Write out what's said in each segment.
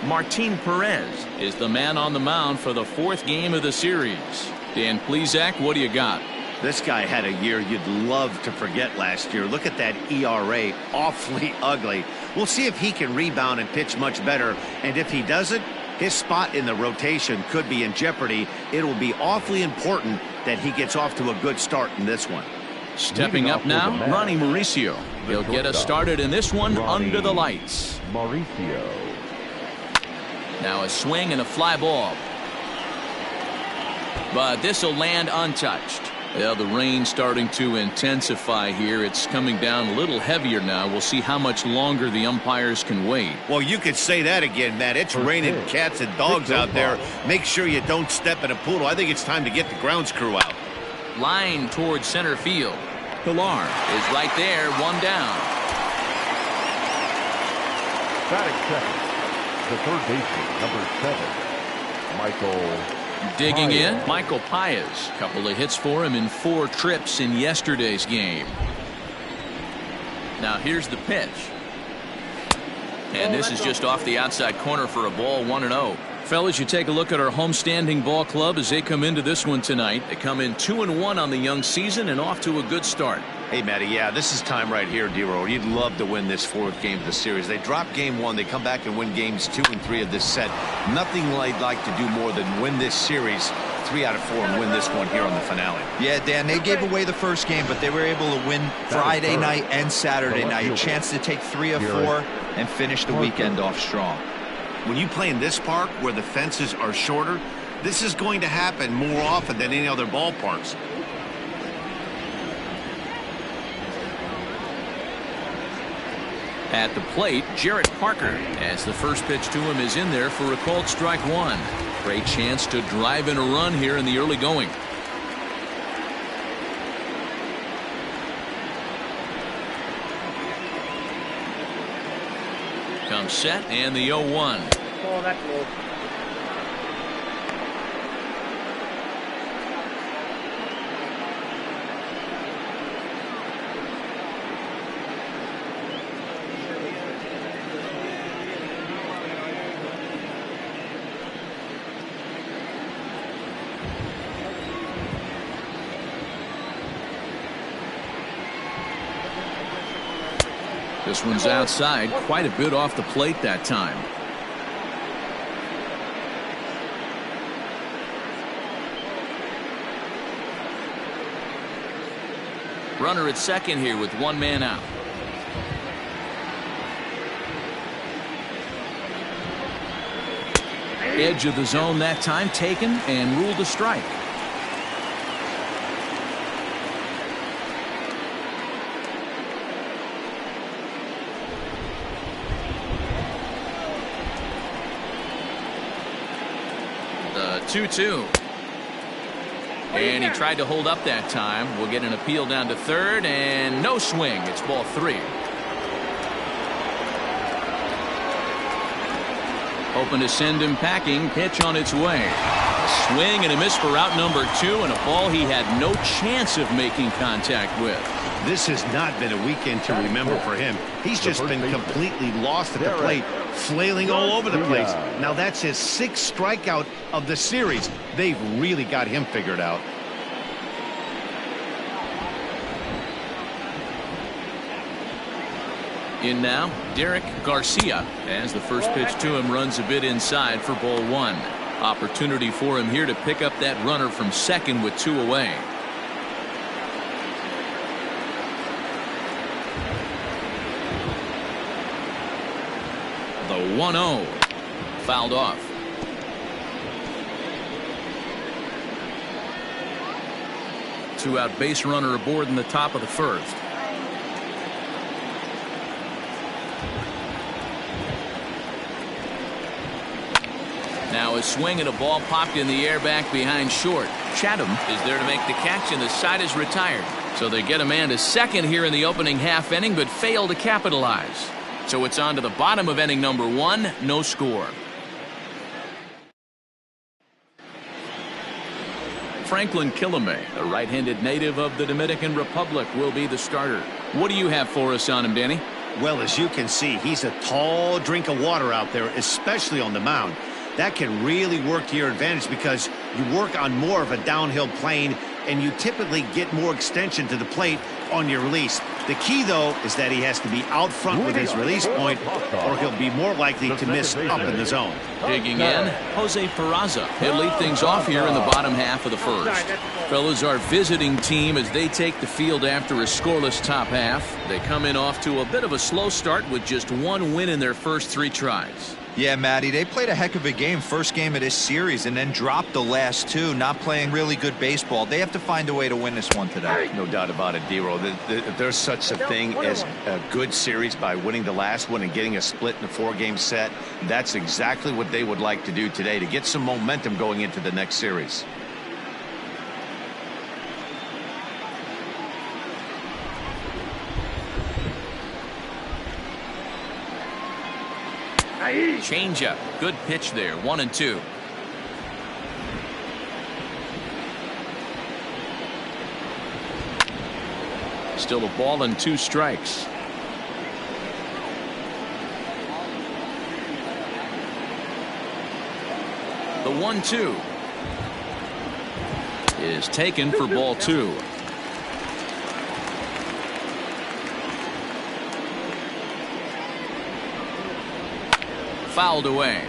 Martin Perez is the man on the mound for the 4th game of the series. Dan Plesac, what do you got? This guy had a year you'd love to forget last year. Look at that ERA, awfully ugly. We'll see if he can rebound and pitch much better. And if he doesn't, his spot in the rotation could be in jeopardy. It will be awfully important that he gets off to a good start in this one. Stepping up now, Ronnie Mauricio. He'll get us started in this one under the lights. Mauricio. Now a swing and a fly ball. But this will land untouched. Well, the rain's starting to intensify here. It's coming down a little heavier now. We'll see how much longer the umpires can wait. Well, you could say that again, Matt. It's raining cats and dogs out there. Make sure you don't step in a poodle. I think it's time to get the grounds crew out. Line towards center field. Pilar is right there, one down. Batting second, the third baseman, number 7, Michael. Digging in, Michael Paez. Couple of hits for him in 4 trips in yesterday's game. Now here's the pitch. And this is just off the outside corner for a ball, 1-0. Fellas, you take a look at our homestanding ball club as they come into this one tonight. They come in 2-1 on the young season and off to a good start. Hey, Matty, yeah, this is time right here, D-Row. You'd love to win this 4th game of the series. They drop game 1. They come back and win games 2 and 3 of this set. Nothing they'd like to do more than win this series 3 out of 4 and win this one here on the finale. Yeah, Dan, they gave away the first game, but they were able to win Friday night and Saturday night. A chance to take 3 of 4 and finish the weekend off strong. When you play in this park where the fences are shorter, this is going to happen more often than any other ballparks. At the plate, Jarrett Parker, as the first pitch to him is in there for a called strike 1. Great chance to drive in a run here in the early going. Comes set and the 0-1. Oh, that's low. This one's outside, quite a bit off the plate that time. Runner at second here with 1 man out. Edge of the zone that time taken and ruled a strike. The 2-2. And he tried to hold up that time. We'll get an appeal down to third and no swing. It's ball 3. Hoping to send him packing. Pitch on its way. A swing and a miss for out number 2 and a ball he had no chance of making contact with. This has not been a weekend to remember for him. He's just been completely lost at the plate, flailing all over the place. Now that's his 6th strikeout of the series. They've really got him figured out. In now, Derek Garcia, as the first pitch to him runs a bit inside for ball 1. Opportunity for him here to pick up that runner from second with 2 away. The 1-0 fouled off. Two-out base runner aboard in the top of the first. Now a swing and a ball popped in the air back behind short. Chatham is there to make the catch and the side is retired. So they get a man to second here in the opening half inning but fail to capitalize. So it's on to the bottom of inning number 1. No score. Franklin Kilome, the right-handed native of the Dominican Republic, will be the starter. What do you have for us on him, Danny? Well, as you can see, he's a tall drink of water out there, especially on the mound. That can really work to your advantage because you work on more of a downhill plane and you typically get more extension to the plate on your release. The key, though, is that he has to be out front with his release point or he'll be more likely to miss up in the zone. Digging in, Jose Peraza. He'll lead things off here in the bottom half of the first. Fellas, our visiting team as they take the field after a scoreless top half. They come in off to a bit of a slow start with just one win in their first 3 tries. Yeah, Matty, they played a heck of a game, first game of this series, and then dropped the last 2, not playing really good baseball. They have to find a way to win this one today. No doubt about it, D-Roll. There's such a thing as a good series by winning the last one and getting a split in a 4-game set. That's exactly what they would like to do today to get some momentum going into the next series. Changeup. Good pitch there. 1-2. Still a ball and 2 strikes. The 1-2 is taken for ball 2. Fouled away.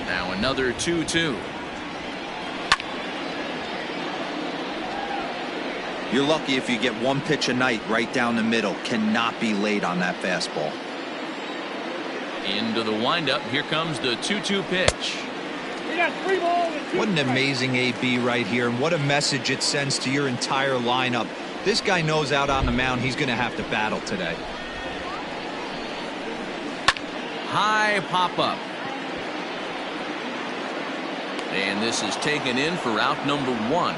Now another 2-2. You're lucky if you get 1 pitch a night right down the middle. Cannot be late on that fastball. Into the windup. Here comes the 2-2 pitch. What an amazing AB right here, and what a message it sends to your entire lineup. This guy knows out on the mound he's going to have to battle today. High pop-up. And this is taken in for out number 1.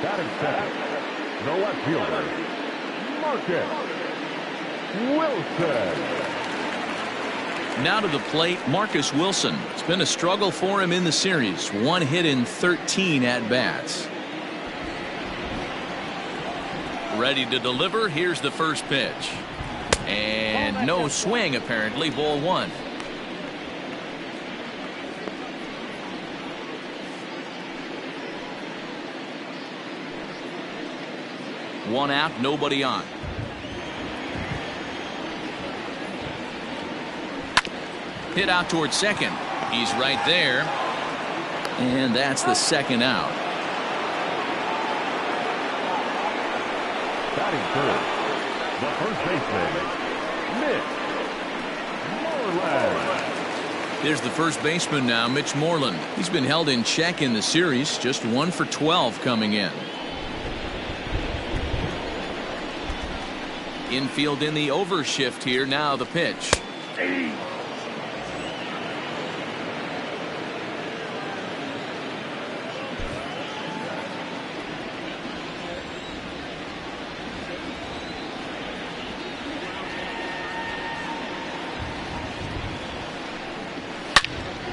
Batting second, the left fielder, Marcus Wilson. Now to the plate, Marcus Wilson. It's been a struggle for him in the series. 1 hit in 13 at-bats. Ready to deliver. Here's the first pitch. And no swing, apparently. Ball 1. One out, nobody on. Hit out towards second. He's right there. And that's the second out. Batting third, the first baseman, Mitch Moreland. There's the first baseman now, Mitch Moreland. He's been held in check in the series, just 1 for 12 coming in. Infield in the overshift here. Now the pitch.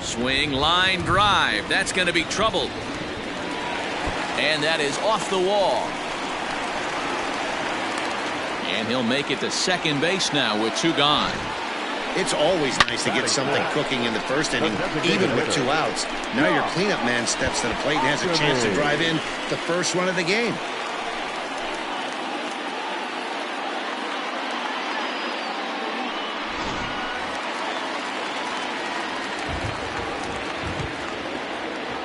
Swing, line drive. That's going to be trouble. And that is off the wall. And he'll make it to second base now with 2 gone. It's always nice to get something cooking in the first inning, even with 2 outs. Now your cleanup man steps to the plate and has a chance to drive in the first run of the game.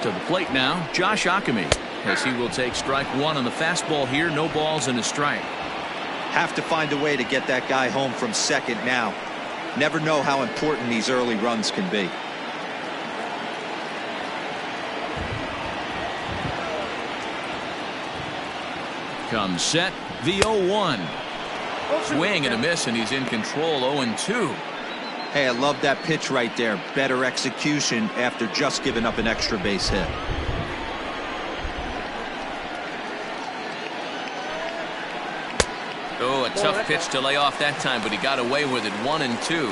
To the plate now, Josh Ockamy, as he will take strike 1 on the fastball here. No balls and a strike. Have to find a way to get that guy home from second now. Never know how important these early runs can be. Comes set, the 0-1. Swing and a miss, and he's in control. 0-2. Hey, I love that pitch right there. Better execution after just giving up an extra base hit. Oh, a tough pitch to lay off that time, but he got away with it. 1-2.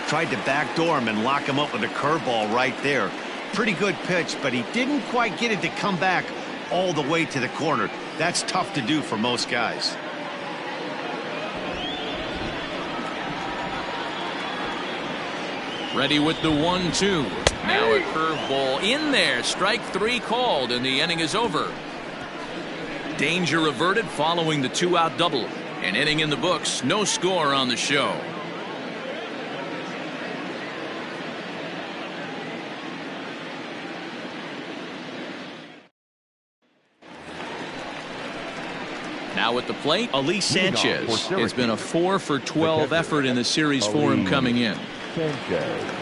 Tried to backdoor him and lock him up with a curveball right there. pretty good pitch, but he didn't quite get it to come back all the way to the corner. That's tough to do for most guys. Ready with the 1-2. Now a curveball in there. Strike 3 called, and the inning is over. Danger averted following the 2-out double. An inning in the books. No score on the show. Now at the plate, Elise Sanchez. It's been a 4 for 12 effort in the series for him coming in. Sanchez.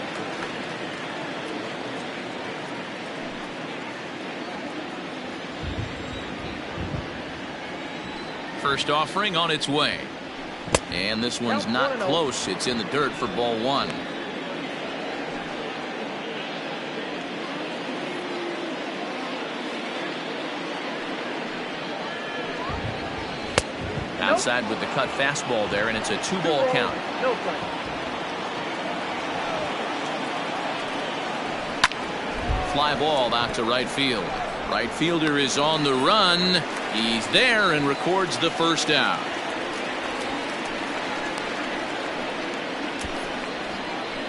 First offering on its way. And this one's not close. It's in the dirt for ball 1. Outside with the cut fastball there, and it's a 2-ball count. Fly ball out to right field. Right fielder is on the run. He's there and records the first out.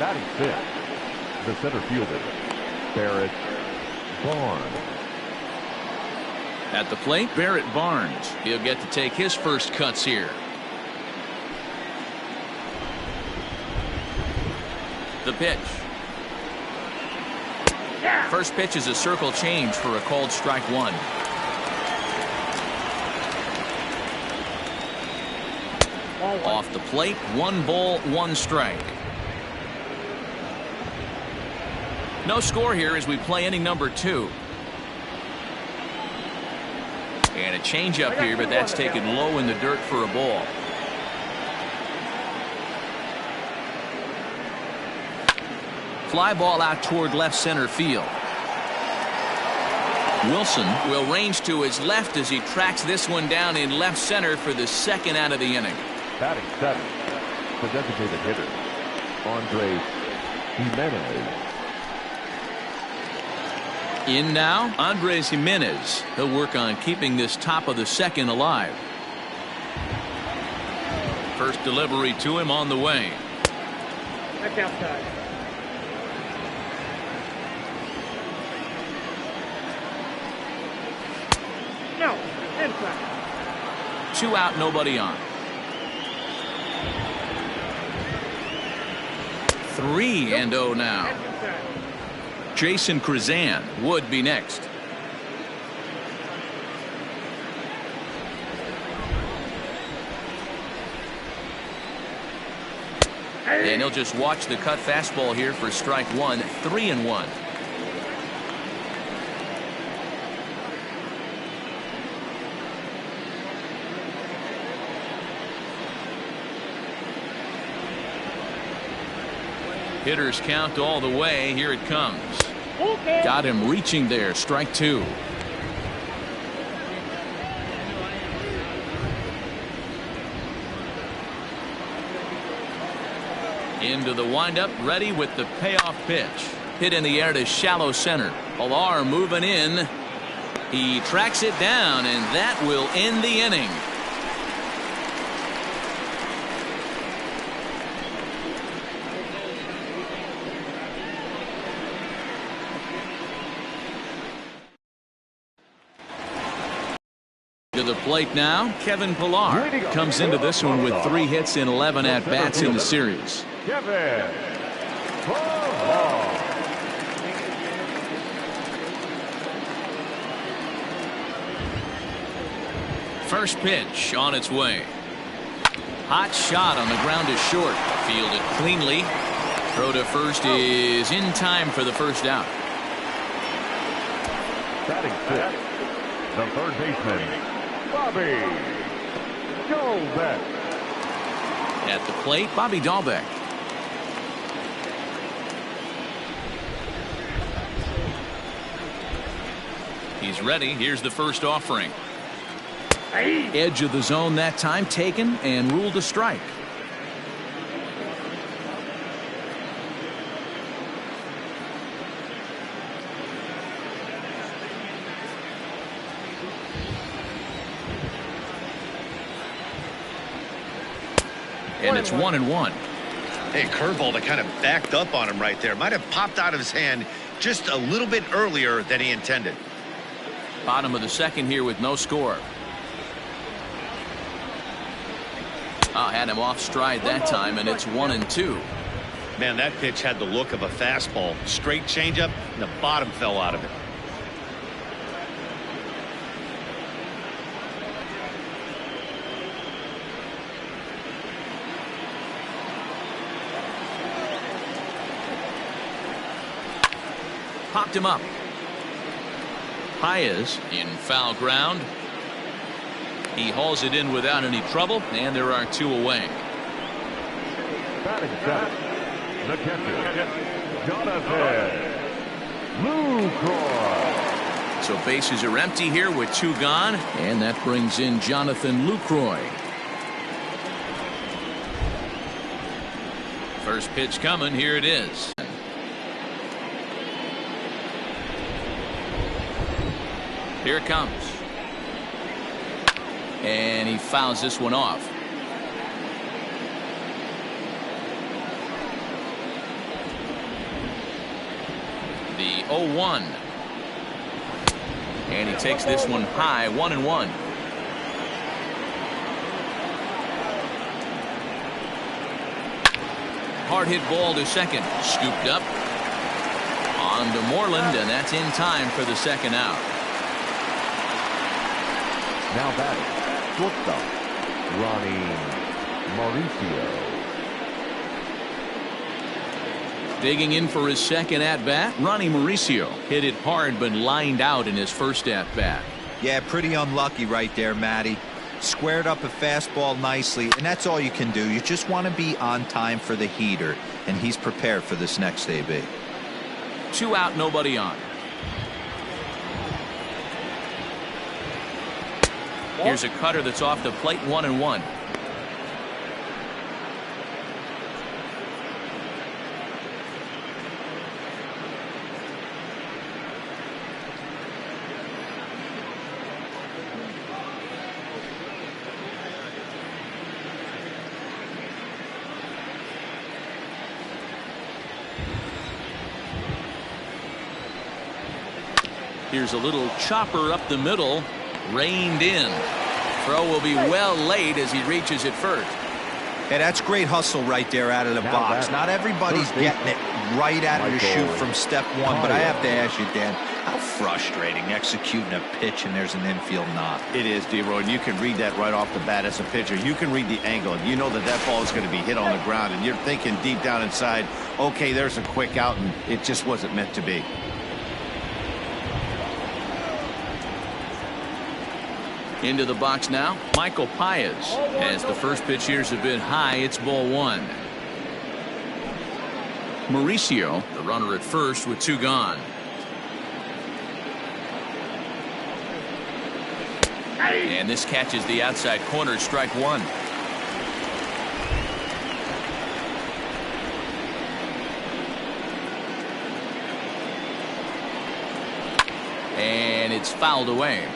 Batting fifth, the center fielder, Barrett Barnes. At the plate, Barrett Barnes. He'll get to take his first cuts here. The pitch. First pitch is a circle change for a called strike 1. Off the plate, 1 ball, 1 strike. No score here as we play inning number 2. And a changeup here, but that's taken low in the dirt for a ball. Fly ball out toward left center field. Wilson will range to his left as he tracks this one down in left center for the second out of the inning. Batting seventh, the designated hitter, Andres Jimenez. In now, Andres Jimenez. He'll work on keeping this top of the second alive. First delivery to him on the way. That's outside. No, inside. 2 out, nobody on. 3-0 now. Jason Krizan would be next. And he'll just watch the cut fastball here for strike 1. 3-1. Hitters count all the way. Here it comes. Got him reaching there. Strike 2. Into the windup, ready with the payoff pitch. Hit in the air to shallow center. Pilar moving in. He tracks it down, and that will end the inning. To the plate now, Kevin Pilar comes into this one with 3 hits and 11 at-bats in the series. Kevin Pilar. First pitch on its way. Hot shot on the ground is short. Fielded cleanly. Throw to first is in time for the first out. Batting fifth, the third baseman, Bobby Dalbec. At the plate, Bobby Dalbec. He's ready. Here's the first offering. Edge of the zone that time taken and ruled a strike. and it's 1-1. Hey, curveball that kind of backed up on him right there. Might have popped out of his hand just a little bit earlier than he intended. Bottom of the second here with no score. Had him off stride that time, and it's 1-2. Man, that pitch had the look of a fastball. Straight changeup, and the bottom fell out of it. Popped him up. Paez in foul ground. He hauls it in without any trouble, and there are 2 away. Batting seventh, the catcher, Jonathan Lucroy. So bases are empty here with 2 gone, and that brings in Jonathan Lucroy. First pitch coming. Here it is. Here it comes. And he fouls this one off. The 0-1. And he takes this one high, 1-1. Hard hit ball to second. Scooped up. On to Moreland, and that's in time for the second out. Now batting, shortstop, Ronnie Mauricio. Digging in for his second at-bat, Ronnie Mauricio hit it hard but lined out in his first at-bat. Yeah, pretty unlucky right there, Matty. Squared up a fastball nicely, and that's all you can do. You just want to be on time for the heater, and he's prepared for this next AB. 2 out, nobody on. Here's a cutter that's off the plate, 1-1. Here's a little chopper up the middle. Reined in. Throw will be well late as he reaches it first. Hey, that's great hustle right there out of the box. Not everybody's getting it right out of the chute from step one, but I have to ask you, Dan, how frustrating executing a pitch and there's an infield knock. It is, D-Roy, and you can read that right off the bat as a pitcher. You can read the angle, and you know that that ball is going to be hit on the ground, and you're thinking deep down inside, okay, there's a quick out, and it just wasn't meant to be. Into the box now, Michael Paez. As the first pitch here's a bit high, it's ball 1. Mauricio, the runner at first with 2 gone. And this catches the outside corner, strike 1. And it's fouled away.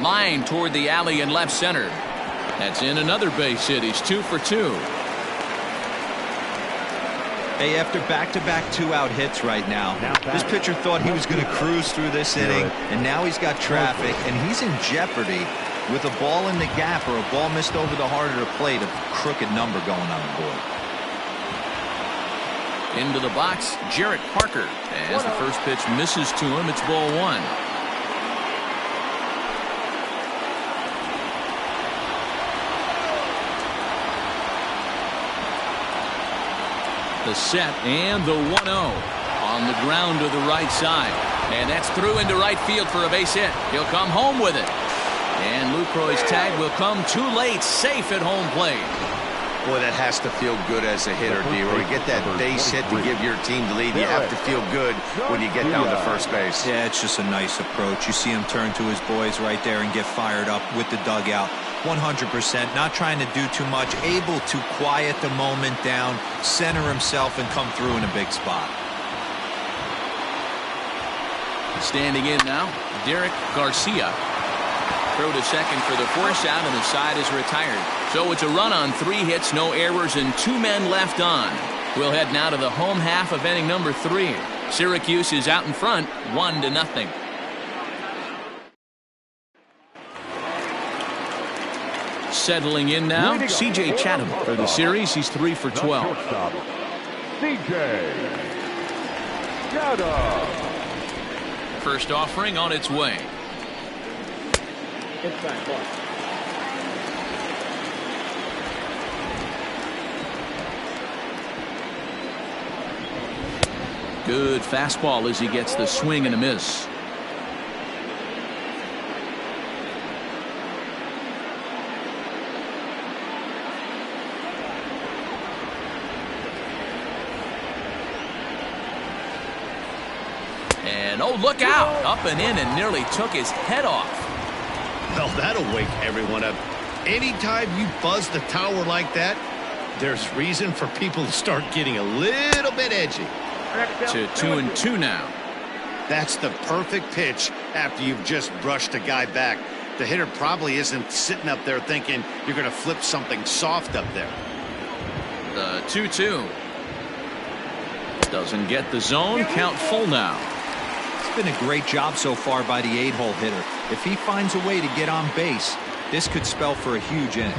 Line toward the alley in left center. That's in another base hit. He's 2 for 2. Hey, after back-to-back 2-out hits right now, this pitcher thought he was going to cruise through this inning, and now he's got traffic, and he's in jeopardy with a ball in the gap or a ball missed over the heart of the plate, a crooked number going on the board. Into the box, Jarrett Parker. As the first pitch misses to him, it's ball 1. The set and the 1-0 on the ground to the right side, and that's through into right field for a base hit. He'll come home with it, and Lucroy's tag will come too late, safe at home plate. Boy, that has to feel good as a hitter, D-Roy. Get that base hit to give your team the lead. You have to feel good when you get down to first base. Yeah, it's just a nice approach. You see him turn to his boys right there and get fired up with the dugout. 100%. Not trying to do too much. Able to quiet the moment down, center himself, and come through in a big spot. Standing in now, Derek Garcia. Throw to second for the force out, and the side is retired. So it's a run on 3 hits, no errors, and 2 men left on. We'll head now to the home half of inning number 3. Syracuse is out in front, 1-0. Settling in now, C.J. Chatham. For the series, he's 3 for 12. C.J. Chatham. First offering on its way. Inside ball. Good fastball as he gets the swing and a miss. And oh, look out! Up and in and nearly took his head off. Well, that'll wake everyone up. Anytime you buzz the tower like that, there's reason for people to start getting a little bit edgy. To 2-2 now. That's the perfect pitch after you've just brushed a guy back. The hitter probably isn't sitting up there thinking you're going to flip something soft up there. The 2-2. Doesn't get the zone. Count full now. It's been a great job so far by the 8-hole hitter. If he finds a way to get on base, this could spell for a huge inning.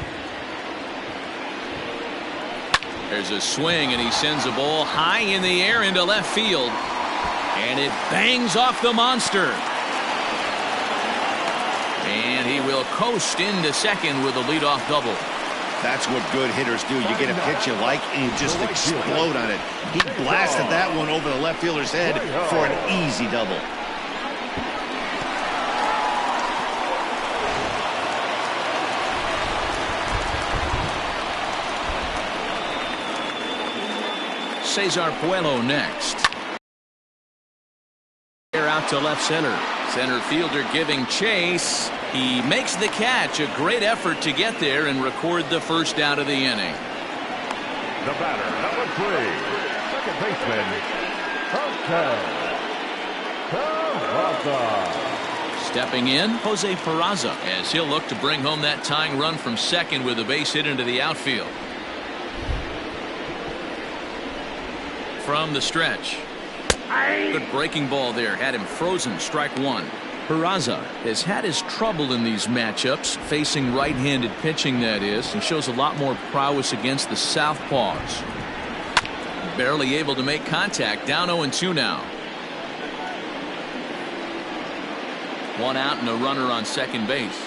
There's a swing, and he sends a ball high in the air into left field. And it bangs off the monster. And he will coast into second with a leadoff double. That's what good hitters do. You get a pitch you like, and you just explode on it. He blasted that one over the left fielder's head for an easy double. Cesar Puello next. Out to left center. Center fielder giving chase. He makes the catch. A great effort to get there and record the first out of the inning. The batter, number 3, second baseman, Jose Peraza. Stepping in, Jose Peraza, as he'll look to bring home that tying run from second with a base hit into the outfield. From the stretch. Good breaking ball there. Had him frozen. Strike 1. Peraza has had his trouble in these matchups, facing right-handed pitching, that is. He shows a lot more prowess against the southpaws. Barely able to make contact. Down 0-2 now. 1 out and a runner on second base.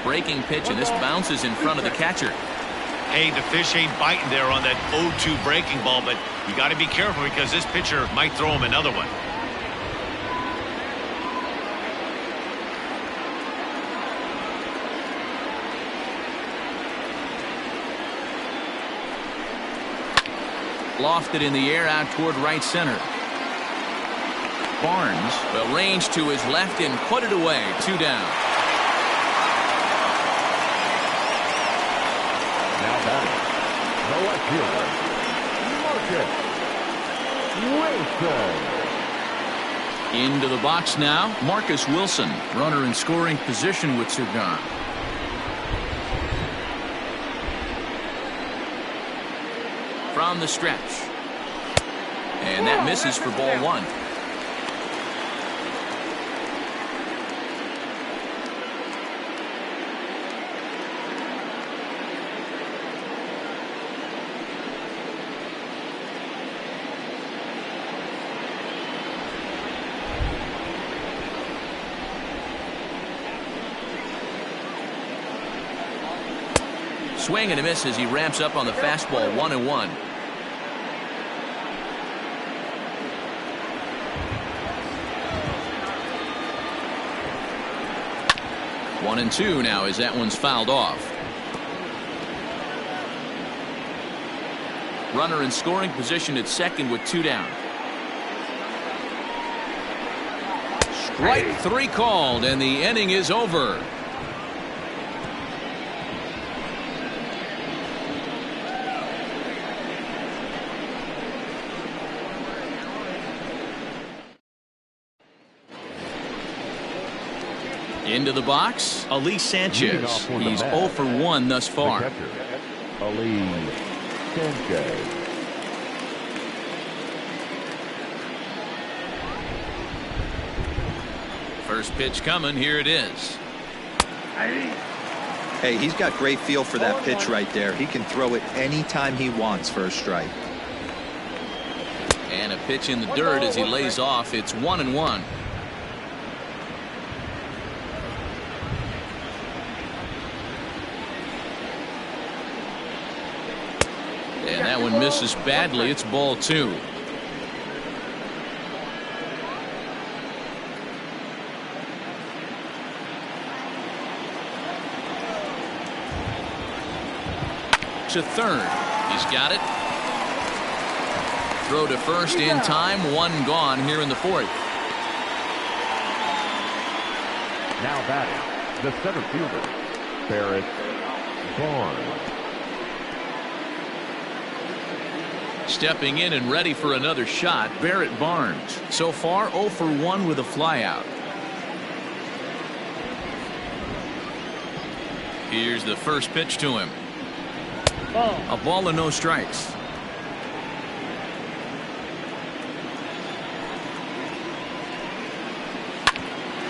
Breaking pitch, and this bounces in front of the catcher. Hey, the fish ain't biting there on that 0-2 breaking ball, but you got to be careful because this pitcher might throw him another one. Lofted in the air out toward right center. Barnes will range to his left and put it away. 2 down. Now batting, the left fielder, Marcus Wilson. Into the box now, Marcus Wilson. Runner in scoring position with 2 gone. From the stretch. And that misses for ball 1. Swing and a miss as he ramps up on the fastball. 1-1. One and 2 now as that one's fouled off. Runner in scoring position at second with 2 down. Strike 3 called, and the inning is over. Into the box, Ali Sanchez. He's 0 for 1 thus far. Ali Sanchez. First pitch coming. Here it is. Hey, he's got great feel for that pitch right there. He can throw it anytime he wants for a strike. And a pitch in the dirt as he lays off. It's 1-1. And that one misses badly. It's ball 2. To third. He's got it. Throw to first in time. 1 gone here in the 4th. Now batting, the center fielder, Barrett Barnes. Stepping in and ready for another shot, Barrett Barnes. So far 0 for 1 with a flyout. Here's the first pitch to him. A ball and no strikes.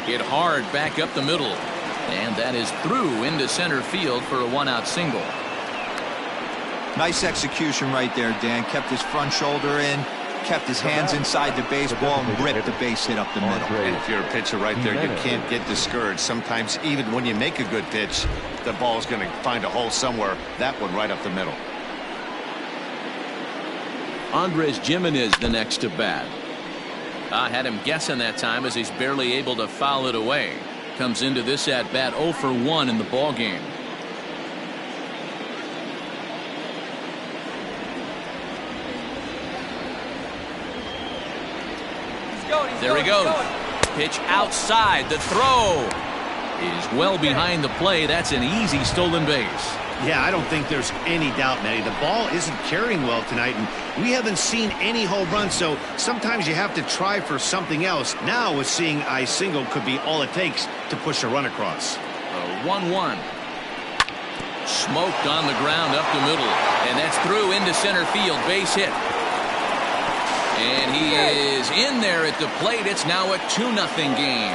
Hit hard back up the middle. And that is through into center field for a 1-out single. Nice execution right there, Dan. Kept his front shoulder in, kept his hands inside the baseball, and ripped the base hit up the middle. And if you're a pitcher right there, you can't get discouraged. Sometimes even when you make a good pitch, the ball's going to find a hole somewhere. That one right up the middle. Andres Gimenez the next to bat. I had him guessing that time as he's barely able to foul it away. Comes into this at bat 0 for 1 in the ball game. There he goes. Pitch outside. The throw is well behind the play. That's an easy stolen base. Yeah, I don't think there's any doubt, Matty. The ball isn't carrying well tonight, and we haven't seen any home runs, so sometimes you have to try for something else. Now, with seeing I single could be all it takes to push a run across. A 1-1. Smoked on the ground up the middle, and that's through into center field. Base hit. And he is in there at the plate. It's now a 2-0 game.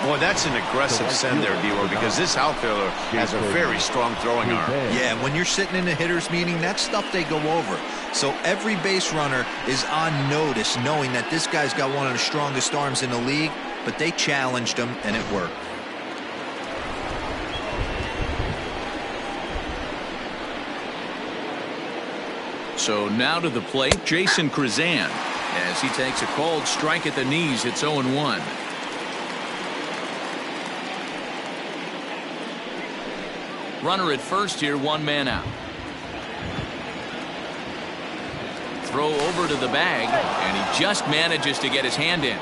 Boy, that's an aggressive send there, D-Ward, because this outfielder has a very strong throwing arm. Yeah, and when you're sitting in a hitter's meeting, that's stuff they go over. So every base runner is on notice, knowing that this guy's got one of the strongest arms in the league, but they challenged him, and it worked. So now to the plate, Jason Krizan, as he takes a cold strike at the knees. It's 0-1. Runner at first here, 1 man out. Throw over to the bag, and he just manages to get his hand in.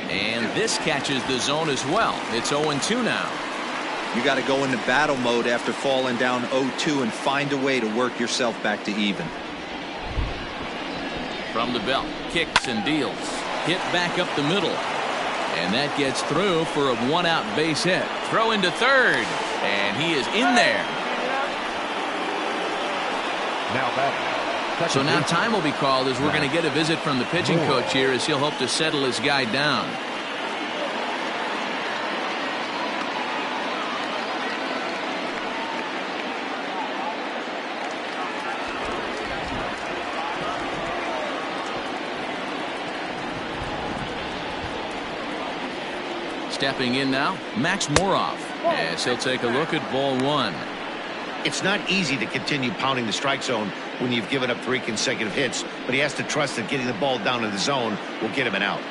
And this catches the zone as well. It's 0-2 now. You got to go into battle mode after falling down 0-2 and find a way to work yourself back to even. From the belt, kicks and deals. Hit back up the middle. And that gets through for a 1-out base hit. Throw into third. And he is in there. Now back. So now time will be called as we're going to get a visit from the pitching coach here as he'll hope to settle his guy down. Stepping in now, Max Moroff, as he'll take a look at ball 1. It's not easy to continue pounding the strike zone when you've given up 3 consecutive hits, but he has to trust that getting the ball down in the zone will get him an out.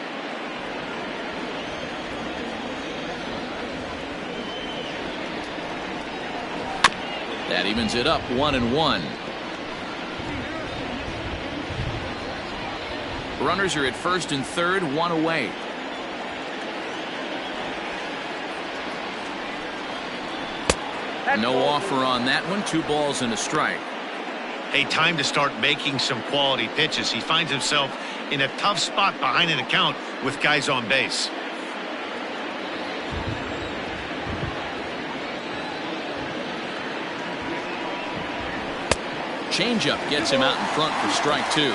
That evens it up 1-1. Runners are at first and third, one away. No offer on that one. 2 balls and a strike. Hey, time to start making some quality pitches. He finds himself in a tough spot behind an account with guys on base. Changeup gets him out in front for strike 2.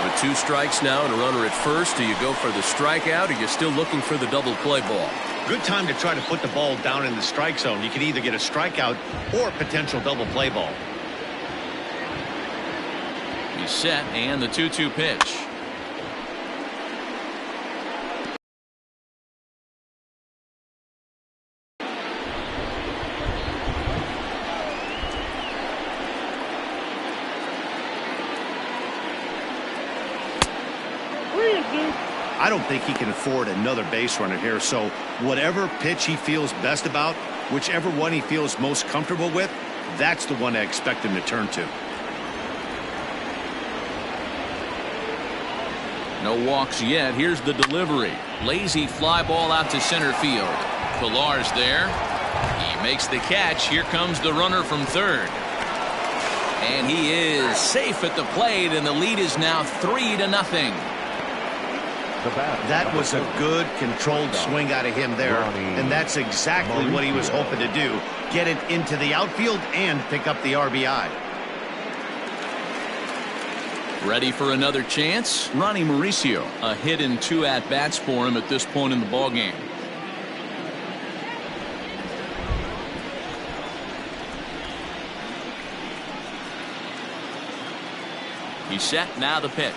With 2 strikes now and a runner at first, do you go for the strikeout or are you still looking for the double play ball? Good time to try to put the ball down in the strike zone. You can either get a strikeout or a potential double play ball. He's set, and the 2-2 pitch. I don't think he can afford another base runner here, so whatever pitch he feels best about, whichever one he feels most comfortable with, that's the one I expect him to turn to. No walks yet. Here's the delivery. Lazy fly ball out to center field. Pilar's there. He makes the catch. Here comes the runner from third. And he is safe at the plate, and the lead is now 3-0. That was a good controlled swing out of him there, and that's exactly what he was hoping to do. Get it into the outfield and pick up the RBI. Ready for another chance? Ronnie Mauricio. A hit and 2 at-bats for him at this point in the ballgame. He's set, now the pitch.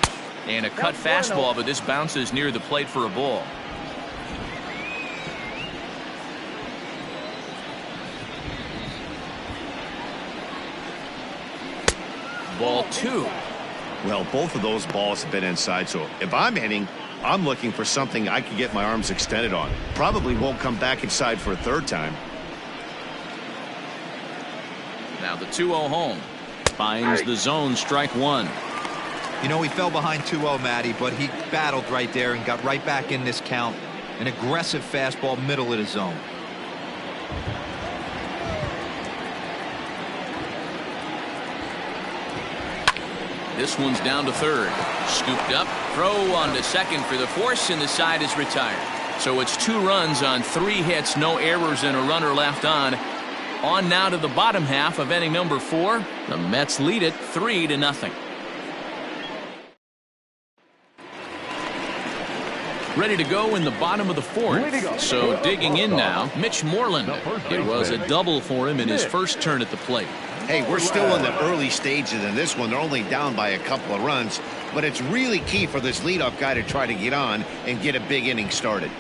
And a cut fastball, but this bounces near the plate for a ball. Ball 2. Well, both of those balls have been inside, so if I'm hitting, I'm looking for something I can get my arms extended on. Probably won't come back inside for a third time. Now the 2-0 home. Finds the zone, strike 1. You know, he fell behind 2-0, Matty, but he battled right there and got right back in this count. An aggressive fastball, middle of the zone. This one's down to third. Scooped up, throw on to second for the force, and the side is retired. So it's 2 runs on 3 hits, no errors, and a runner left on. On now to the bottom half of inning number 4. The Mets lead it 3-0. Ready to go in the bottom of the 4th. So digging in now, Mitch Moreland. It was a double for him in his first turn at the plate. Hey, we're still in the early stages in this one. They're only down by a couple of runs, but it's really key for this leadoff guy to try to get on and get a big inning started.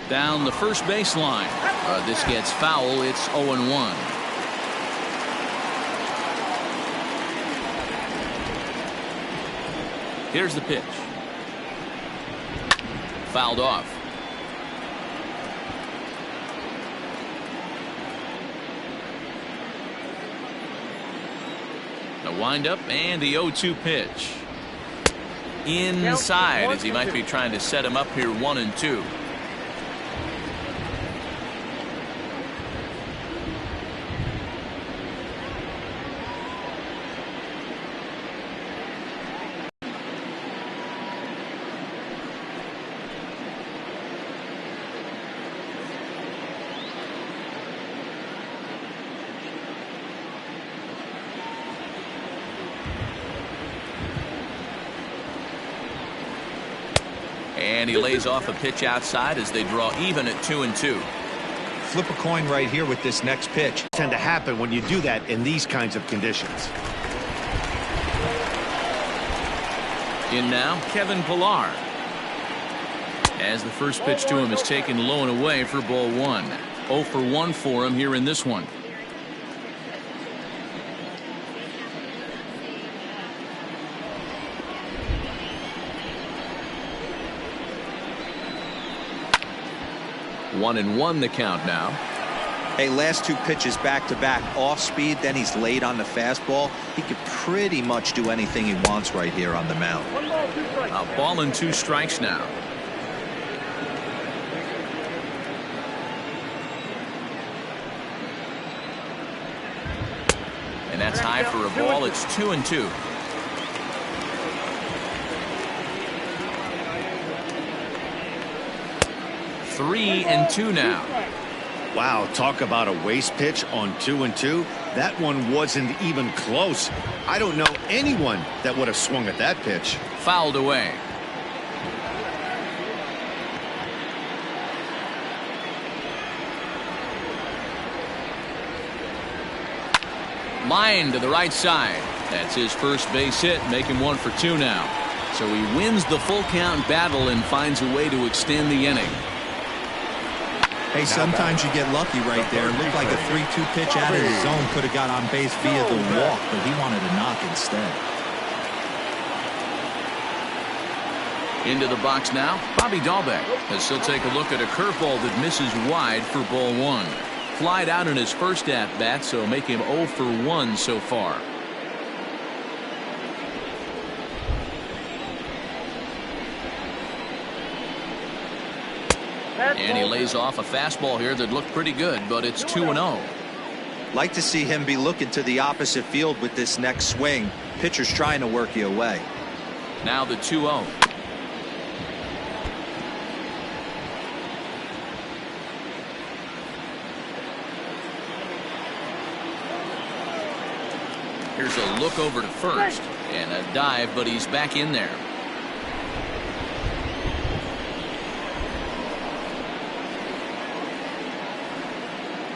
Down the first baseline. This gets foul. It's 0-1. Here's the pitch. Fouled off. The windup and the 0-2 pitch. Inside, as he might be trying to set him up here 1-2. And he lays off a pitch outside as they draw even at 2-2. Flip a coin right here with this next pitch. Tend to happen when you do that in these kinds of conditions. In now, Kevin Pillar. As the first pitch to him is taken low and away for ball 1. 0 for 1 for him here in this one. One and one the count now. Hey, last 2 pitches back-to-back off speed, then he's late on the fastball. He could pretty much do anything he wants right here on the mound. 1 ball, 2 strikes. A ball and 2 strikes now. And that's high for a ball. It's 2-2. Three and 2 now. Wow, talk about a waste pitch on 2-2. That one wasn't even close. I don't know anyone that would have swung at that pitch. Fouled away. Line to the right side. That's his first base hit, make him 1 for 2 now. So he wins the full count battle and finds a way to extend the inning. Hey, sometimes you get lucky right there. Looked like a 3-2 pitch out of his zone. Could have got on base via the walk, but he wanted a knock instead. Into the box now, Bobby Dahlbeck, as he'll take a look at a curveball that misses wide for ball 1. Flied out in his first at-bat, so make him 0 for 1 so far. And he lays off a fastball here that looked pretty good, but it's 2-0. Like to see him be looking to the opposite field with this next swing. Pitcher's trying to work you away. Now the 2-0. Here's a look over to first and a dive, but he's back in there.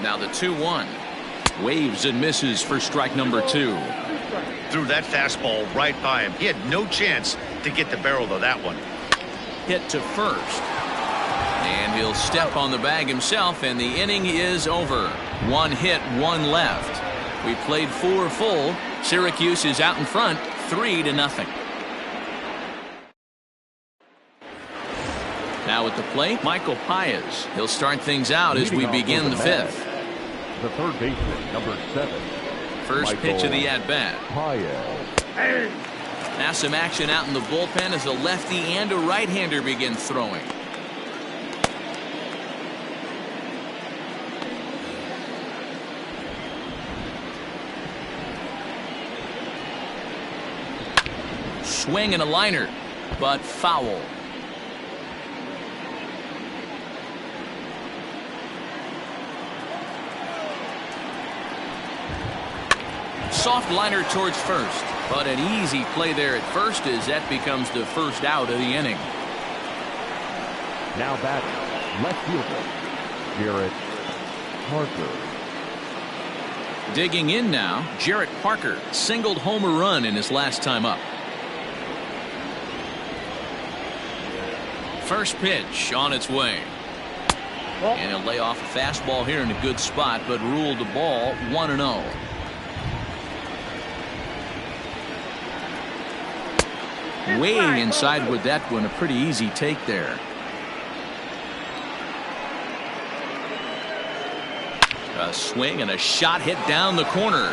Now the 2-1. Waves and misses for strike number 2. Threw that fastball right by him. He had no chance to get the barrel of that one. Hit to first. And he'll step on the bag himself, and the inning is over. 1 hit, 1 left. We played 4 full. Syracuse is out in front, 3-0. Now at the plate, Michael Paez. He'll start things out as we begin the 5th. The third baseman, number 7. First pitch of the at-bat. Paez. Now some action out in the bullpen as a lefty and a right-hander begin throwing. Swing and a liner, but foul. Soft liner towards first, but an easy play there at first as that becomes the first out of the inning. Now batting, left fielder, Jarrett Parker. Digging in now, Jarrett Parker singled home a run in his last time up. First pitch on its way. And he'll lay off a fastball here in a good spot, but ruled the ball 1-0. Way inside with that one, a pretty easy take there. A swing and a shot hit down the corner.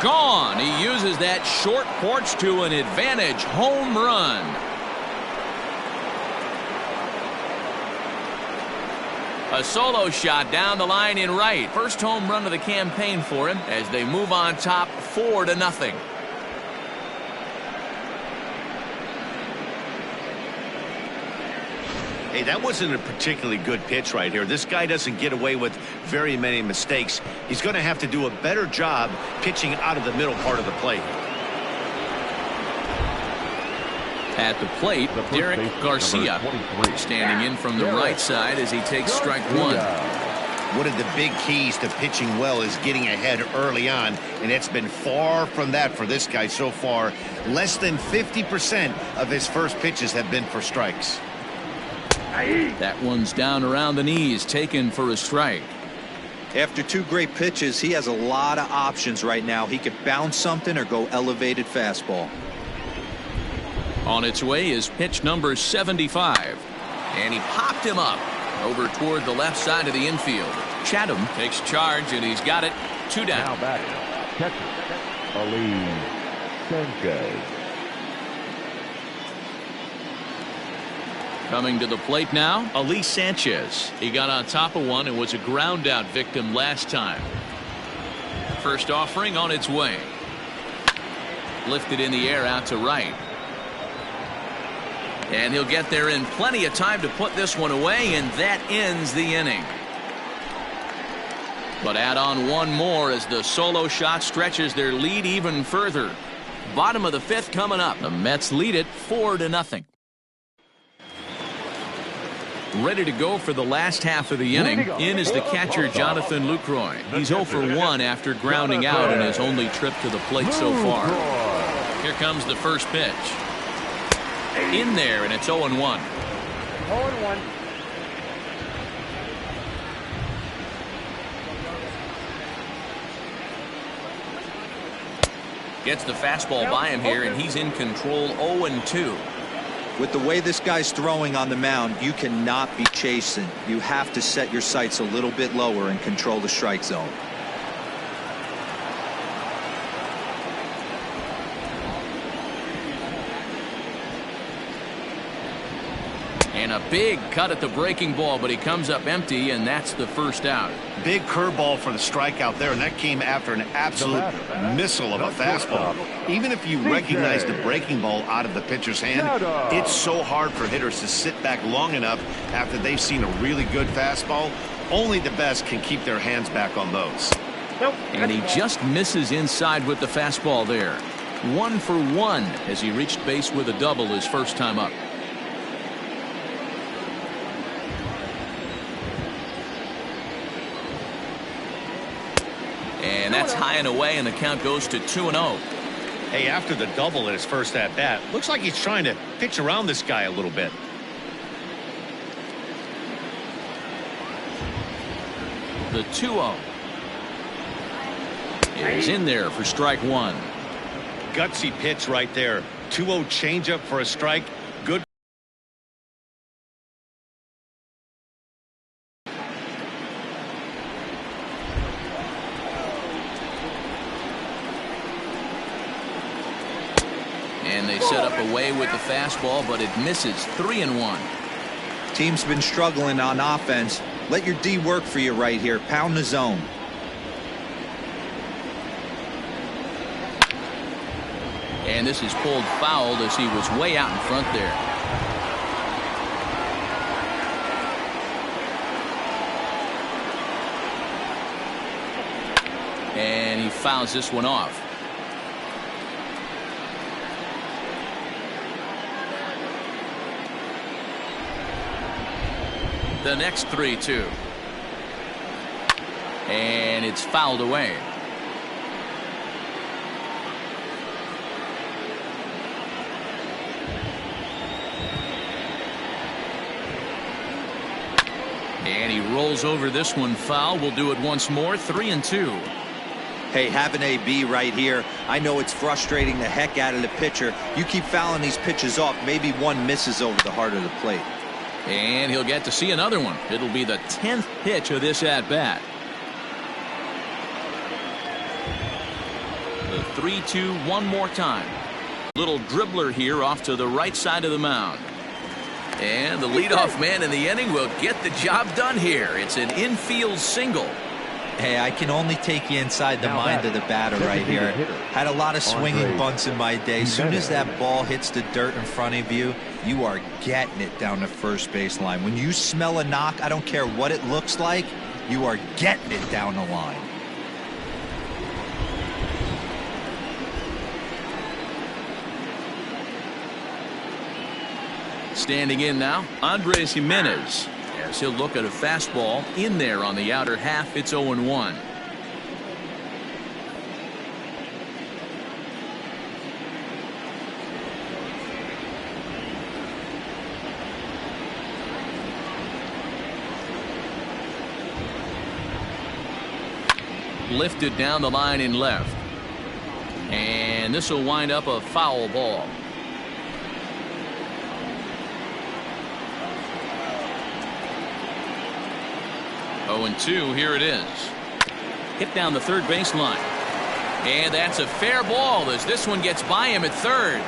Gone. He uses that short porch to an advantage home run. A solo shot down the line in right. First home run of the campaign for him as they move on top 4-0. Hey, that wasn't a particularly good pitch right here. This guy doesn't get away with very many mistakes. He's going to have to do a better job pitching out of the middle part of the plate. At the plate, Derek Garcia standing in from the right side as he takes strike 1. One of the big keys to pitching well is getting ahead early on, and it's been far from that for this guy so far. Less than 50% of his first pitches have been for strikes. That one's down around the knees, taken for a strike. After 2 great pitches, he has a lot of options right now. He could bounce something or go elevated fastball. On its way is pitch number 75. And he popped him up over toward the left side of the infield. Chatham takes charge, and he's got it. 2 down. Now batting, catcher, Ali Sanchez. Coming to the plate now, Ali Sanchez. He got on top of one and was a ground out victim last time. First offering on its way. Lifted in the air out to right. And he'll get there in plenty of time to put this one away, and that ends the inning. But add on one more as the solo shot stretches their lead even further. Bottom of the 5th coming up. The Mets lead it 4-0. Ready to go for the last half of the inning. In is the catcher, Jonathan Lucroy. He's 0 for 1 after grounding out in his only trip to the plate so far. Here comes the first pitch. In there, and it's 0-1. 0-1. Gets the fastball by him here, and he's in control. 0-2. With the way this guy's throwing on the mound, you cannot be chasing. You have to set your sights a little bit lower and control the strike zone. And a big cut at the breaking ball, but he comes up empty, and that's the first out. Big curveball for the strikeout there, and that came after an absolute missile of a fastball. Even if you recognize the breaking ball out of the pitcher's hand, it's so hard for hitters to sit back long enough after they've seen a really good fastball. Only the best can keep their hands back on those. And he just misses inside with the fastball there. 1 for 1 as he reached base with a double his first time up. And that's high and away, and the count goes to 2-0. Hey, after the double at his first at-bat, looks like he's trying to pitch around this guy a little bit. The 2-0 is in there for strike 1. Gutsy pitch right there. 2-0 changeup for a strike. Good. And they set up away with the fastball, but it misses. 3-1. Team's been struggling on offense. Let your D work for you right here. Pound the zone. And this is pulled foul as he was way out in front there. And he fouls this one off. The next 3-2. And it's fouled away. And he rolls over this one foul. We'll do it once more. 3-2. Hey, have an AB right here. I know it's frustrating the heck out of the pitcher. You keep fouling these pitches off. Maybe one misses over the heart of the plate. And he'll get to see another one. It'll be the 10th pitch of this at-bat. The 3-2 one more time. Little dribbler here off to the right side of the mound. And the leadoff man in the inning will get the job done here. It's an infield single. Hey, I can only take you inside the mind of the batter right here. Had a lot of swinging bunts in my day. Soon as that ball hits the dirt in front of you, you are getting it down the first baseline. When you smell a knock, I don't care what it looks like, you are getting it down the line. Standing in now, Andres Gimenez. As he'll look at a fastball in there on the outer half. It's 0-1. Lifted down the line in left. And this will wind up a foul ball. 0-2, here it is. Hit down the third baseline. And that's a fair ball as this one gets by him at third.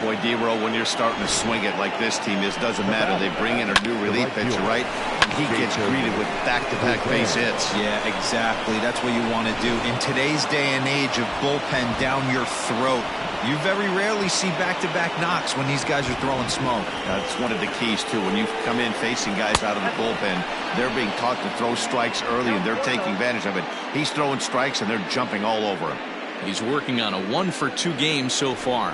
Boy, D-Row, when you're starting to swing it like this team is, doesn't matter. They bring in a new relief pitcher, right? And he gets greeted with back-to-back base hits. Yeah, exactly. That's what you want to do. In today's day and age of bullpen down your throat, you very rarely see back-to-back knocks when these guys are throwing smoke. That's one of the keys, too. When you come in facing guys out of the bullpen, they're being taught to throw strikes early, and they're taking advantage of it. He's throwing strikes, and they're jumping all over him. He's working on a 1-for-2 game so far.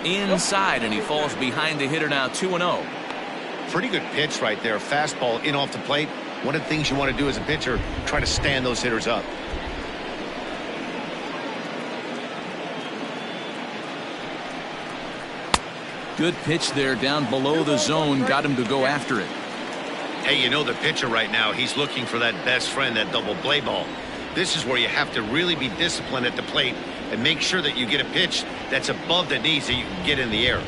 Inside, and he falls behind the hitter now 2-0. Pretty good pitch right there. Fastball in off the plate. One of the things you want to do as a pitcher, try to stand those hitters up. Good pitch there down below the zone. Got him to go after it. Hey, you know the pitcher right now, he's looking for that best friend, that double play ball. This is where you have to really be disciplined at the plate and make sure that you get a pitch that's above the knees that you can get in the air.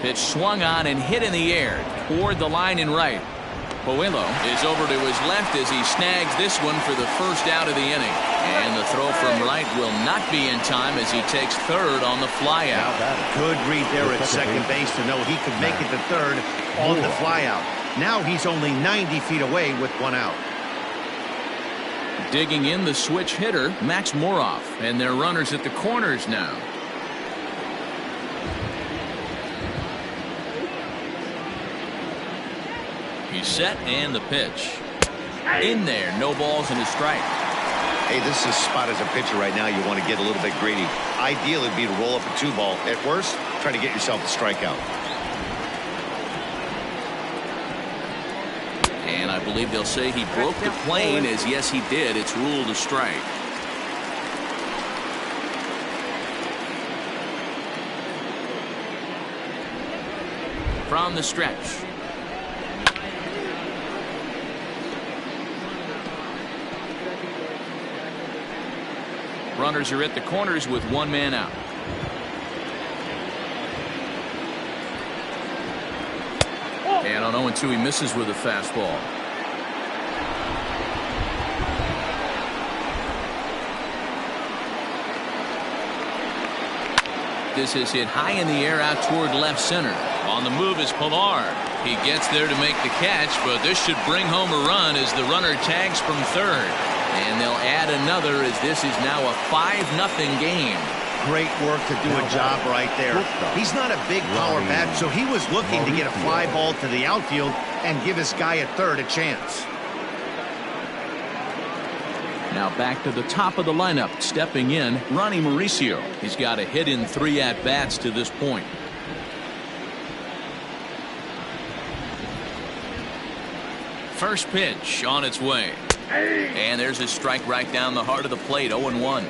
Pitch swung on and hit in the air toward the line and right. Puello is over to his left as he snags this one for the first out of the inning. And the throw from right will not be in time as he takes third on the fly out. Good read there at second base to know he could make it to third on the fly out. Now he's only 90 feet away with one out. Digging in the switch hitter, Max Moroff, and their runners at the corners now. He's set and the pitch. In there, no balls and a strike. Hey, this is a spot as a pitcher right now you want to get a little bit greedy. Ideal would be to roll up a 2-ball. At worst, try to get yourself a strikeout. And I believe they'll say he broke the plane, as yes he did. It's ruled a strike. From the stretch. Runners are at the corners with one man out. And on 0-2 he misses with a fastball. This is hit high in the air out toward left center. On the move is Pilar. He gets there to make the catch, but this should bring home a run as the runner tags from third. And they'll add another as this is now a 5-0 game. Great work to do a job right there. He's not a big power bat, so he was looking to get a fly ball to the outfield and give his guy at third a chance. Now back to the top of the lineup. Stepping in, Ronnie Mauricio. He's got a hit in 3 at-bats to this point. First pitch on its way. And there's a strike right down the heart of the plate. 0-1.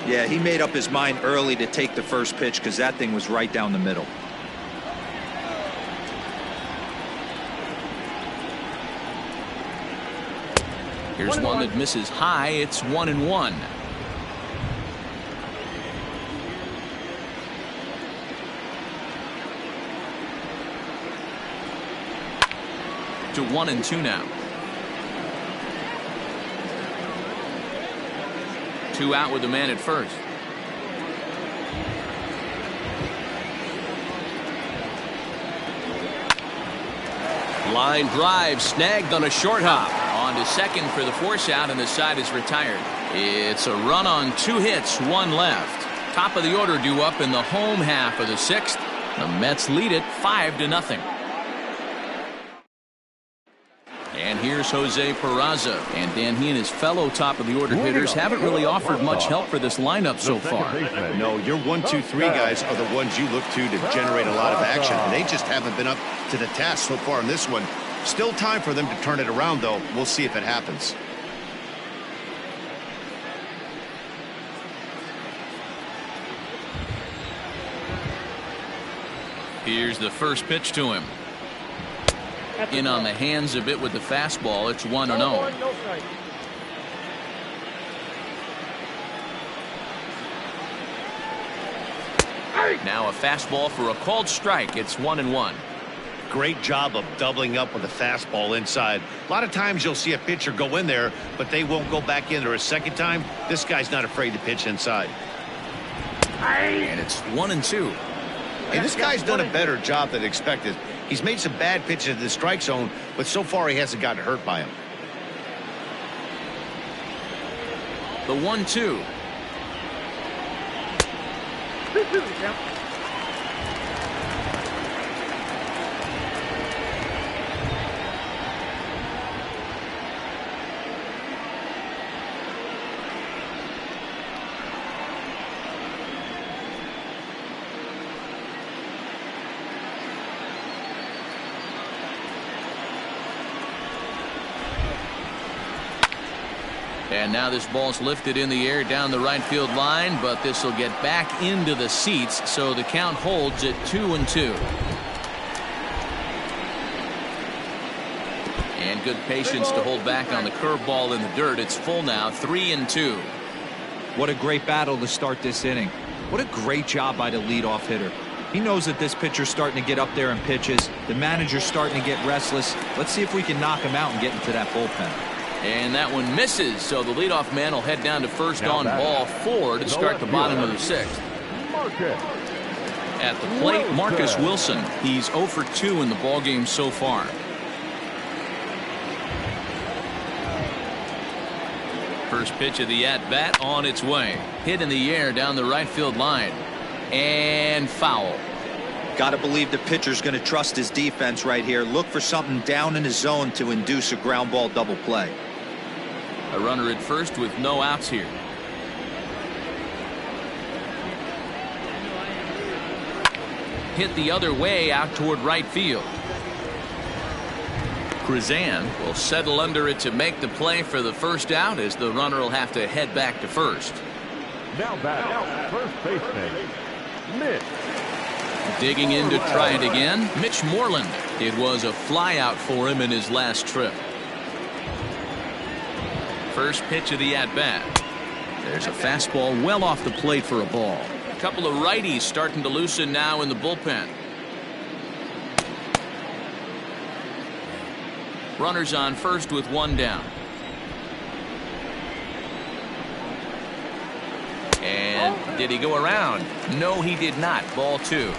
Yeah, he made up his mind early to take the first pitch because that thing was right down the middle. Here's one that misses high. It's 1-1. To 1-2 now. 2 out with the man at first. Line drive snagged on a short hop. On to second for the force out, and the side is retired. It's a run on 2 hits, 1 left. Top of the order due up in the home half of the 6th. The Mets lead it 5-0. And here's Jose Peraza. And Dan, he and his fellow top of the order hitters haven't really offered much help for this lineup so far. No, your 1, 2, 3 guys are the ones you look to generate a lot of action. They just haven't been up to the task so far in this one. Still time for them to turn it around, though. We'll see if it happens. Here's the first pitch to him. In on the hands a bit with the fastball. It's 1-0. Now a fastball for a called strike. It's 1-1. Great job of doubling up with a fastball inside. A lot of times you'll see a pitcher go in there, but they won't go back in there a second time. This guy's not afraid to pitch inside. And it's 1-2. And this guy's done a better job than expected. He's made some bad pitches in the strike zone, but so far he hasn't gotten hurt by him. The 1-2. And now this ball's lifted in the air down the right field line, but this will get back into the seats, so the count holds at 2-2. And good patience to hold back on the curveball in the dirt. It's full now, 3-2. What a great battle to start this inning. What a great job by the leadoff hitter. He knows that this pitcher's starting to get up there in pitches. The manager's starting to get restless. Let's see if we can knock him out and get into that bullpen. And that one misses, so the leadoff man will head down to first on ball 4 to start the bottom of the 6th. At the plate, Marcus Wilson. He's 0 for 2 in the ballgame so far. First pitch of the at-bat on its way. Hit in the air down the right field line. And foul. Got to believe the pitcher's going to trust his defense right here. Look for something down in his zone to induce a ground ball double play. A runner at first with no outs here. Hit the other way out toward right field. Krizan will settle under it to make the play for the first out, as the runner will have to head back to first. Now back, first baseman, Mitch. Digging in to try it again, Mitch Moreland. It was a flyout for him in his last trip. First pitch of the at-bat. There's a fastball well off the plate for a ball. A couple of righties starting to loosen now in the bullpen. Runners on first with one down. And did he go around? No, he did not. Ball 2.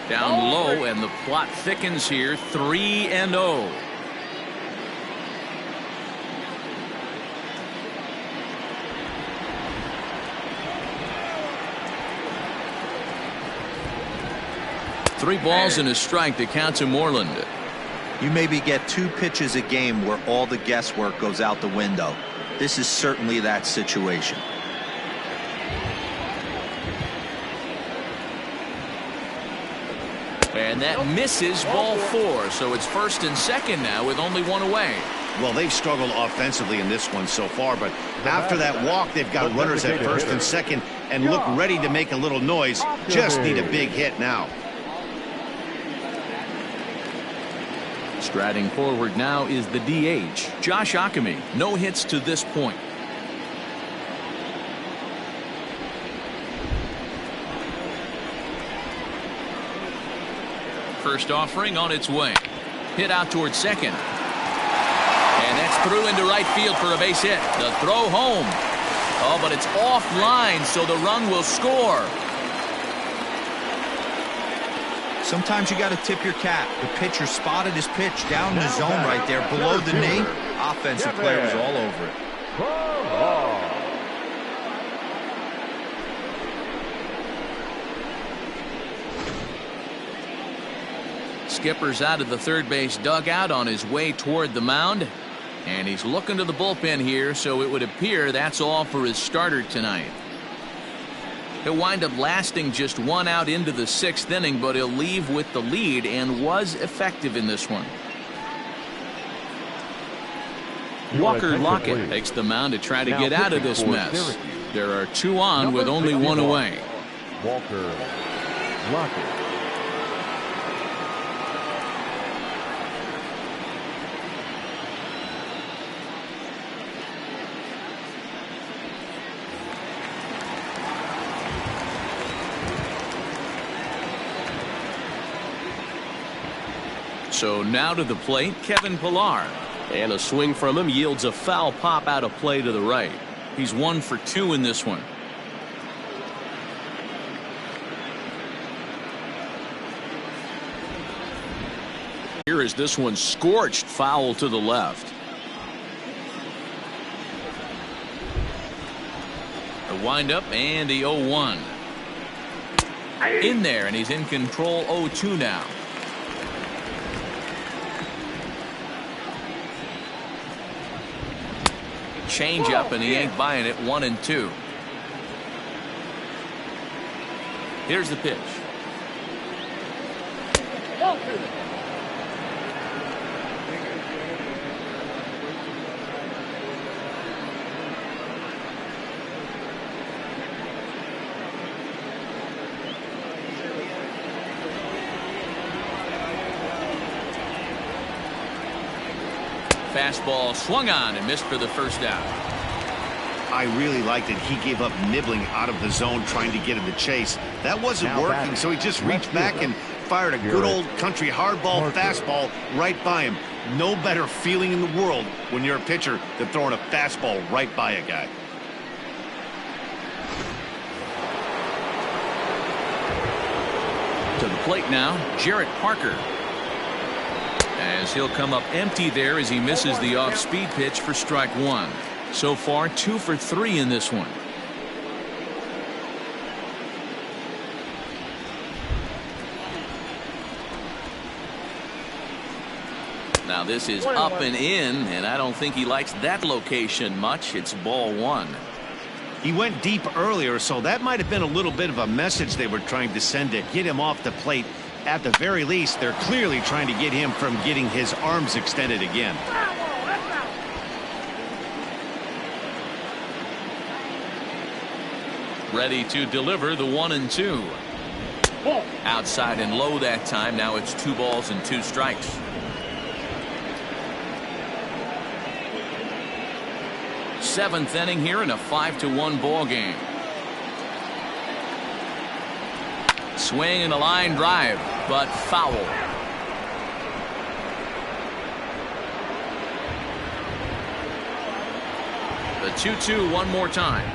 Down low, and the plot thickens here. 3-0. Three balls and a strike to count to Moreland. You maybe get 2 pitches a game where all the guesswork goes out the window. This is certainly that situation. And that misses, ball 4. So it's first and second now with only one away. Well, they've struggled offensively in this one so far, but after that walk, they've got runners at first and second and look ready to make a little noise. Just need a big hit now. Striding forward now is the DH, Josh Ockamy. No hits to this point. First offering on its way. Hit out towards second. And that's through into right field for a base hit. The throw home. Oh, but it's offline, so the run will score. Sometimes you got to tip your cap. The pitcher spotted his pitch down in the zone right there below the knee. Offensive player was all over it. Skipper's out of the third base dugout on his way toward the mound. And he's looking to the bullpen here, so it would appear that's all for his starter tonight. He'll wind up lasting just 1 out into the 6th inning, but he'll leave with the lead and was effective in this one. Walker Lockett takes the mound to try to get out of this mess. There are 2 on with only 1 away. Walker Lockett. So now to the plate, Kevin Pillar. And a swing from him yields a foul pop out of play to the right. He's 1 for 2 in this one. Here is this one scorched foul to the left. The windup and the 0-1. In there, and he's in control. 0-2 now. Change up, and he ain't buying it. 1-2. Here's the pitch. Fastball swung on and missed for the first out. I really liked it. He gave up nibbling out of the zone trying to get in the chase. That wasn't working, so he just reached back and fired a good old country hardball fastball right by him. No better feeling in the world when you're a pitcher than throwing a fastball right by a guy. To the plate now, Jarrett Parker. As he'll come up empty there as he misses the off-speed pitch for strike 1. So far, 2 for 3 in this one. Now this is up and in, and I don't think he likes that location much. It's ball 1. He went deep earlier, so that might have been a little bit of a message they were trying to send to get him off the plate. At the very least, they're clearly trying to get him from getting his arms extended again. Ready to deliver the 1-2. Outside and low that time. Now it's 2 balls and 2 strikes. Seventh inning here in a 5-1 ball game. Swing and a line drive, but foul. The 2-2 one more time.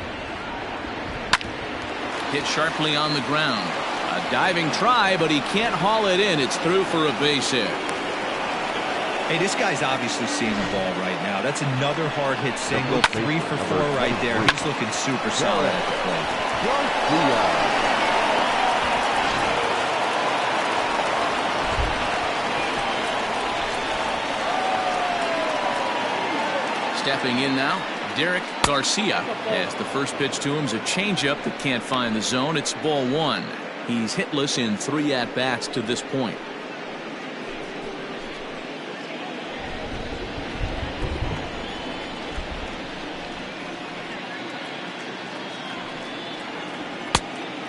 Hit sharply on the ground. A diving try, but he can't haul it in. It's through for a base hit. Hey, this guy's obviously seeing the ball right now. That's another hard hit single. 3 for 4 right there. He's looking super solid at the plate. Stepping in now, Derek Garcia. As the first pitch to him is a changeup that can't find the zone. It's ball 1. He's hitless in 3 at-bats to this point.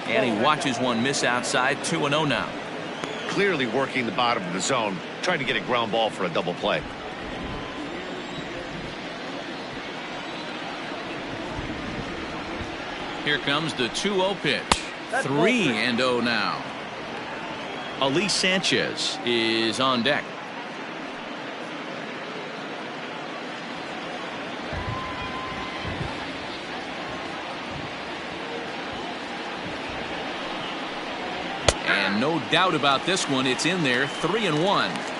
And he watches one miss outside. 2-0 now. Clearly working the bottom of the zone, trying to get a ground ball for a double play. Here comes the 2-0 pitch. 3-0 now. Elise Sanchez is on deck. And no doubt about this one, it's in there. 3-1.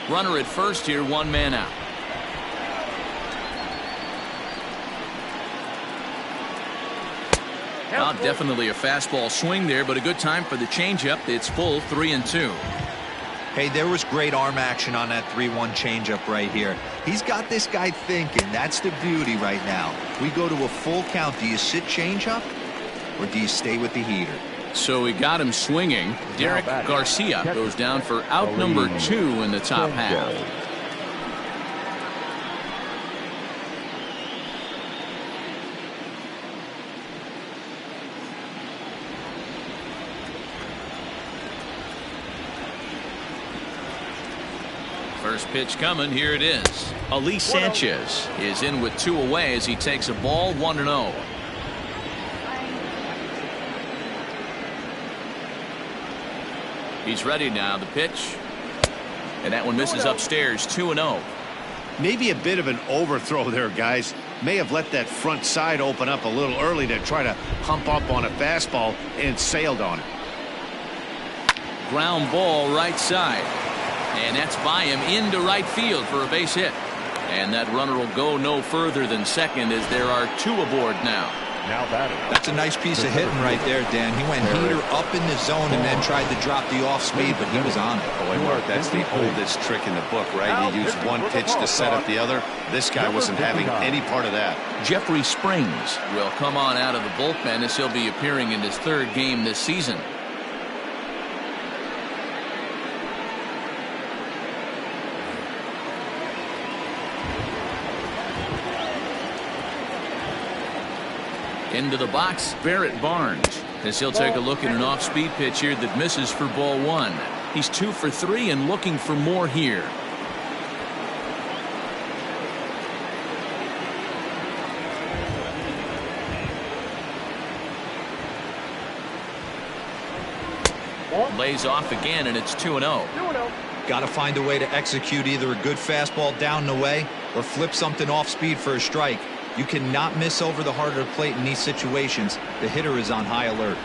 Runner at first here, 1 man out. Well, definitely a fastball swing there, but a good time for the changeup. It's full. 3-2. Hey, there was great arm action on that 3-1 changeup right here. He's got this guy thinking. That's the beauty right now. We go to a full count. Do you sit changeup or do you stay with the heater? So he got him swinging. Derek Garcia goes down for out number 2 in the top half. First pitch coming. Here it is. Ali Sanchez is in with 2 away as he takes a ball 1-0. He's ready now. The pitch. And that one misses upstairs. 2-0. Maybe a bit of an overthrow there, guys. May have let that front side open up a little early to try to hump up on a fastball and sailed on it. Ground ball right side. And that's by him into right field for a base hit. And that runner will go no further than second as there are 2 aboard now. Now batting. That's a nice piece of hitting right there, Dan. He went heater up in the zone and then tried to drop the off speed, but he was on it. Boy, Mark, that's the oldest trick in the book, right? You use one pitch to set up the other. This guy wasn't having any part of that. Jeffrey Springs will come on out of the bullpen as he'll be appearing in his 3rd game this season. Into the box, Barrett Barnes, as he'll take a look at an off-speed pitch here that misses for ball 1. He's 2 for 3 and looking for more here. Lays off again, and it's 2-0. Got to find a way to execute either a good fastball down the way or flip something off speed for a strike. You cannot miss over the heart of the plate in these situations. The hitter is on high alert.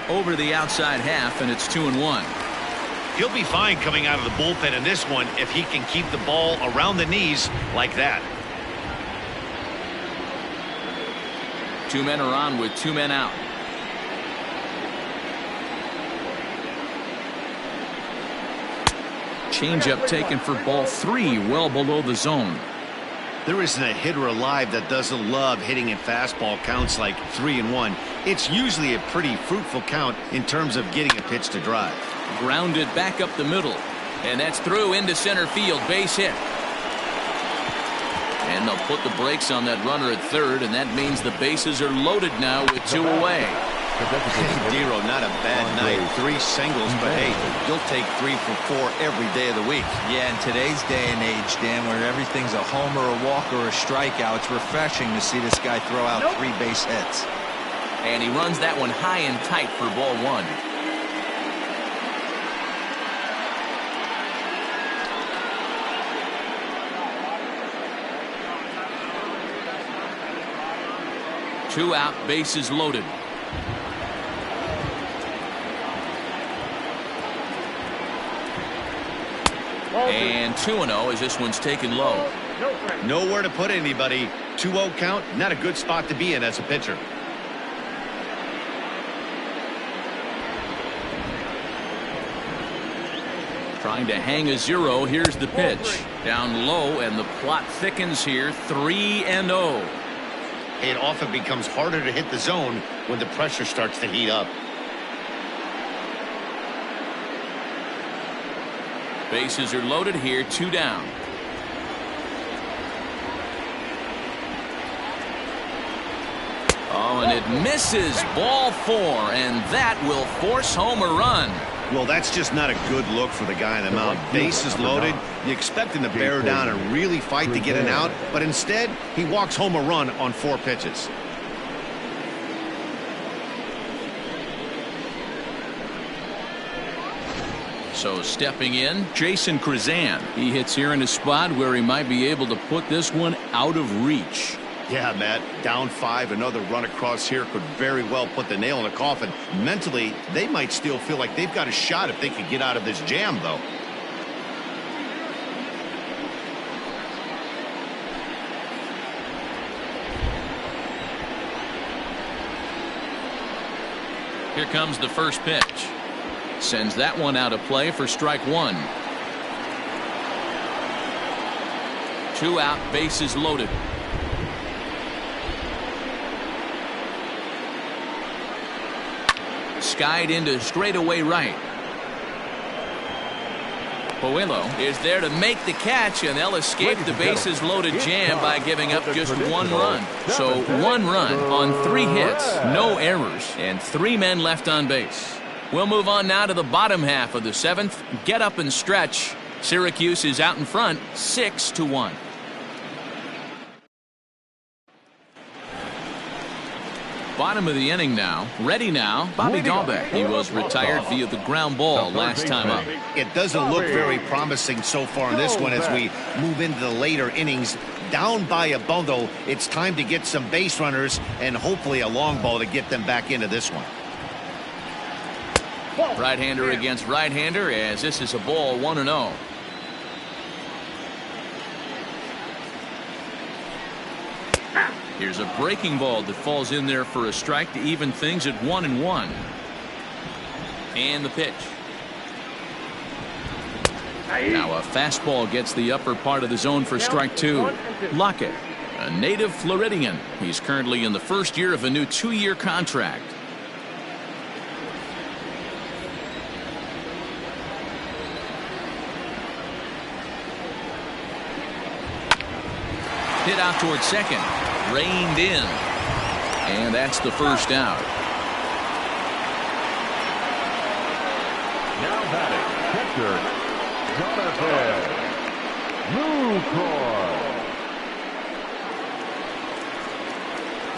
Over the outside half, and it's 2-1. He'll be fine coming out of the bullpen in this one if he can keep the ball around the knees like that. 2 men are on with 2 men out. Changeup taken for ball 3, well below the zone. There isn't a hitter alive that doesn't love hitting in fastball counts like 3-1. It's usually a pretty fruitful count in terms of getting a pitch to drive. Grounded back up the middle, and that's through into center field. Base hit. And they'll put the brakes on that runner at 3rd, and that means the bases are loaded now with 2 away. Dero, not a bad night. 3 singles, but hey, you'll take 3 for 4 every day of the week. Yeah, in today's day and age, Dan, where everything's a homer, a walk, or a strikeout, it's refreshing to see this guy throw out 3 base hits. And he runs that one high and tight for ball 1. Two out, bases loaded. And 2-0 as this one's taken low. Nowhere to put anybody. 2-0 count, not a good spot to be in as a pitcher. Trying to hang a 0. Here's the pitch. Down low, and the plot thickens here. 3-0. It often becomes harder to hit the zone when the pressure starts to heat up. Bases are loaded here, 2 down. Oh, and it misses. Ball 4, and that will force home a run. Well, that's just not a good look for the guy on the mound. Bases loaded. You expect him to bear down and really fight to get an out, but instead he walks home a run on 4 pitches. So stepping in, Jason Krizan. He hits here in a spot where he might be able to put this one out of reach. Yeah, Matt, down 5, another run across here could very well put the nail in the coffin. Mentally, they might still feel like they've got a shot if they could get out of this jam, though. Here comes the first pitch. Sends that one out of play for strike 1. 2 out, bases loaded. Skied into straightaway right. Puello is there to make the catch, and they'll escape the bases loaded jam by giving up just 1 run. So 1 run on 3 hits, no errors, and 3 men left on base. We'll move on now to the bottom half of the 7th. Get up and stretch. Syracuse is out in front 6-1. Bottom of the inning now. Ready now, Bobby Dalbec. He was retired via the ground ball last time up. It doesn't look very promising so far in this one as we move into the later innings. Down by a bundle, it's time to get some base runners and hopefully a long ball to get them back into this one. Right-hander against right-hander as this is a ball 1-0. Here's a breaking ball that falls in there for a strike to even things at 1-1. And the pitch. Now a fastball gets the upper part of the zone for strike 2. Lockett, a native Floridian. He's currently in the first year of a new 2-year contract. Hit out towards second. Reined in. And that's the first out. Now batting, catcher, Jonathan Lucroy.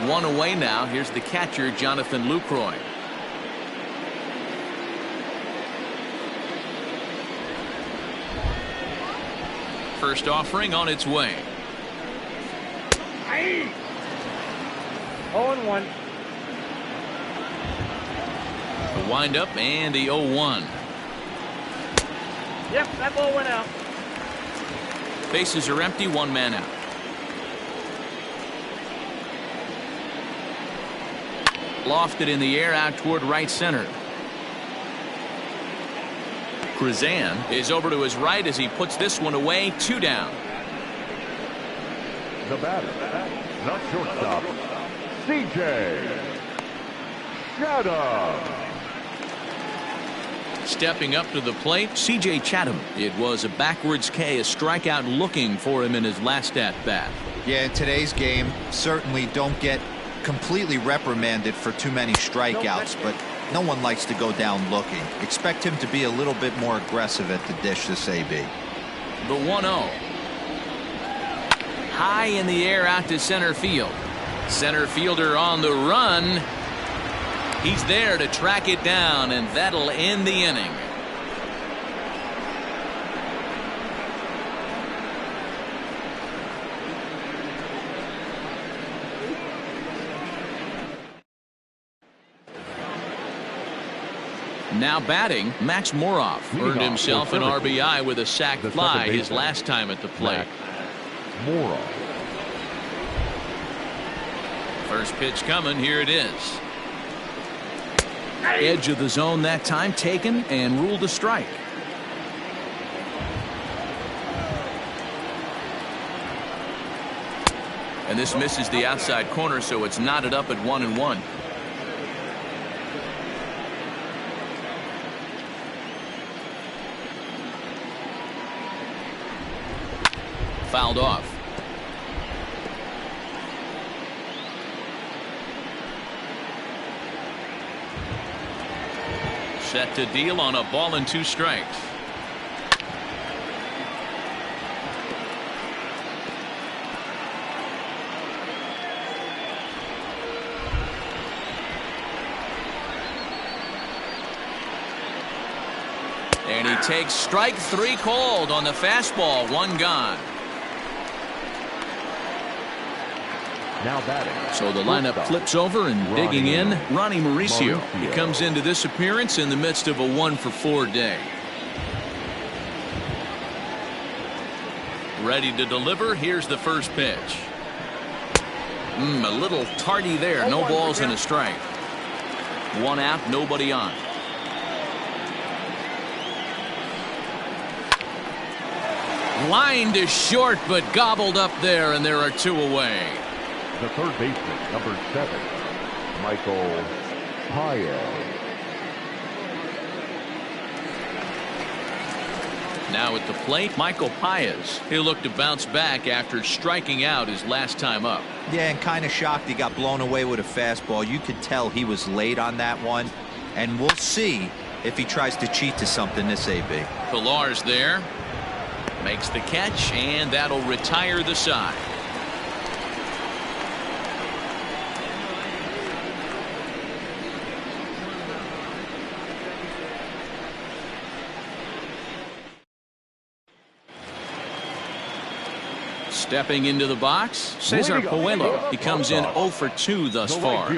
One away now. Here's the catcher, Jonathan Lucroy. First offering on its way. 0-1. The windup and the 0-1. Yep, that ball went out. Bases are empty, one man out. Lofted in the air out toward right center. Krizan is over to his right as he puts this one away. 2 down. The batter, not shortstop, C.J. Chatham. Stepping up to the plate, C.J. Chatham. It was a backwards K, a strikeout looking for him in his last at-bat. Yeah, in today's game, certainly don't get completely reprimanded for too many strikeouts, but no one likes to go down looking. Expect him to be a little bit more aggressive at the dish this AB. The 1-0. High in the air out to center field. Center fielder on the run. He's there to track it down, and that'll end the inning. Now batting, Max Moroff earned himself an RBI with a sac fly his last time at the plate. Moroff. First pitch coming. Here it is. Edge of the zone that time taken and ruled a strike. And this misses the outside corner, so it's knotted up at 1-1. Fouled off. Set to deal on a ball and 2 strikes. And he takes strike 3 called on the fastball. 1 gone. Now batting. So the lineup flips over and digging in, Ronnie Mauricio. He comes into this appearance in the midst of a 1-for-4 day. Ready to deliver. Here's the first pitch. A little tardy there. No balls and a strike. 1 out, nobody on. Line to short, but gobbled up there, and there are 2 away. The third baseman, number 7, Michael Paez. Now at the plate, Michael Paez. He'll look to bounce back after striking out his last time up. Yeah, and kind of shocked he got blown away with a fastball. You could tell he was late on that one, and we'll see if he tries to cheat to something this AB. Pilar's there. Makes the catch, and that'll retire the side. Stepping into the box, Cesar Puello. He comes in 0 for 2 thus far.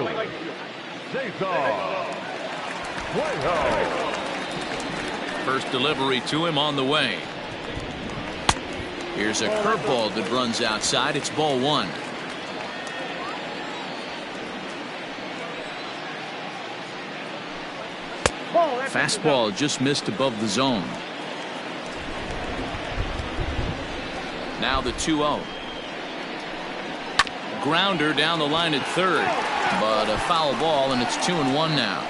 First delivery to him on the way. Here's a curveball that runs outside. It's ball 1. Fastball just missed above the zone. Now the 2-0. Grounder down the line at third, but a foul ball, and it's 2-1 now.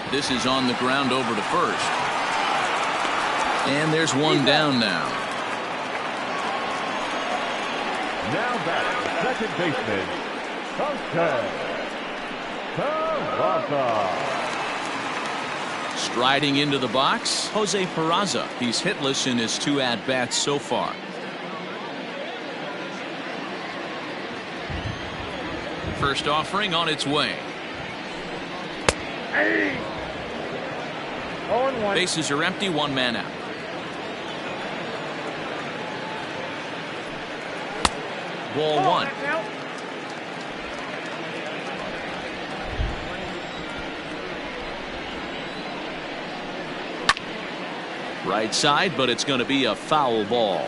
This is on the ground over to first. And there's one down now. Now batting, second baseman, Jose Peraza. Striding into the box, Jose Peraza. He's hitless in his 2 at-bats so far. First offering on its way. Hey. 0-1. Bases are empty, 1 man out. Ball 1. Right side, but it's going to be a foul ball.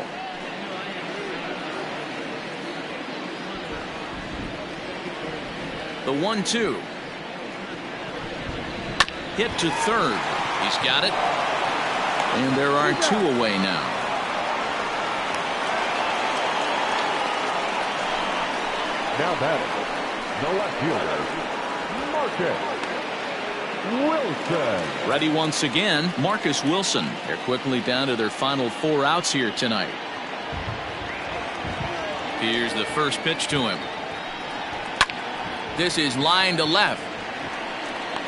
The 1-2. Hit to third. He's got it. And there are 2 away now. Now batting, the left fielder, Marcus Wilson. Ready once again, Marcus Wilson. They're quickly down to their final 4 outs here tonight. Here's the first pitch to him. This is line to left.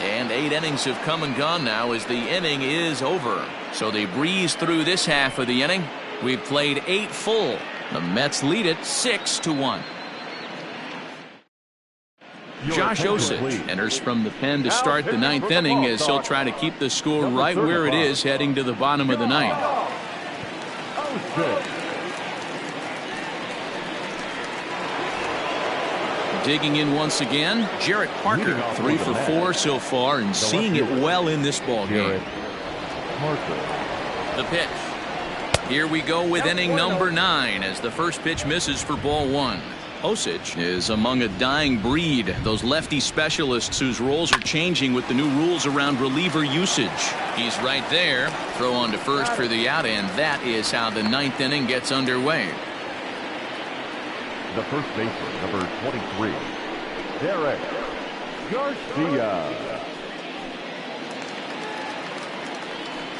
And 8 innings have come and gone now as the inning is over. So they breeze through this half of the inning. We've played 8 full. The Mets lead it 6-1. Josh Osich enters from the pen to start the 9th inning as he'll try to keep the score right where it is heading to the bottom of the 9th. Digging in once again, Jarrett Parker, 3 for 4 so far and seeing it well in this ball game. The pitch. Here we go with inning number 9 as the first pitch misses for ball 1. Osich is among a dying breed, those lefty specialists whose roles are changing with the new rules around reliever usage. He's right there. Throw on to first for the out, and that is how the 9th inning gets underway. The first baseman, number 23, Derek Garcia.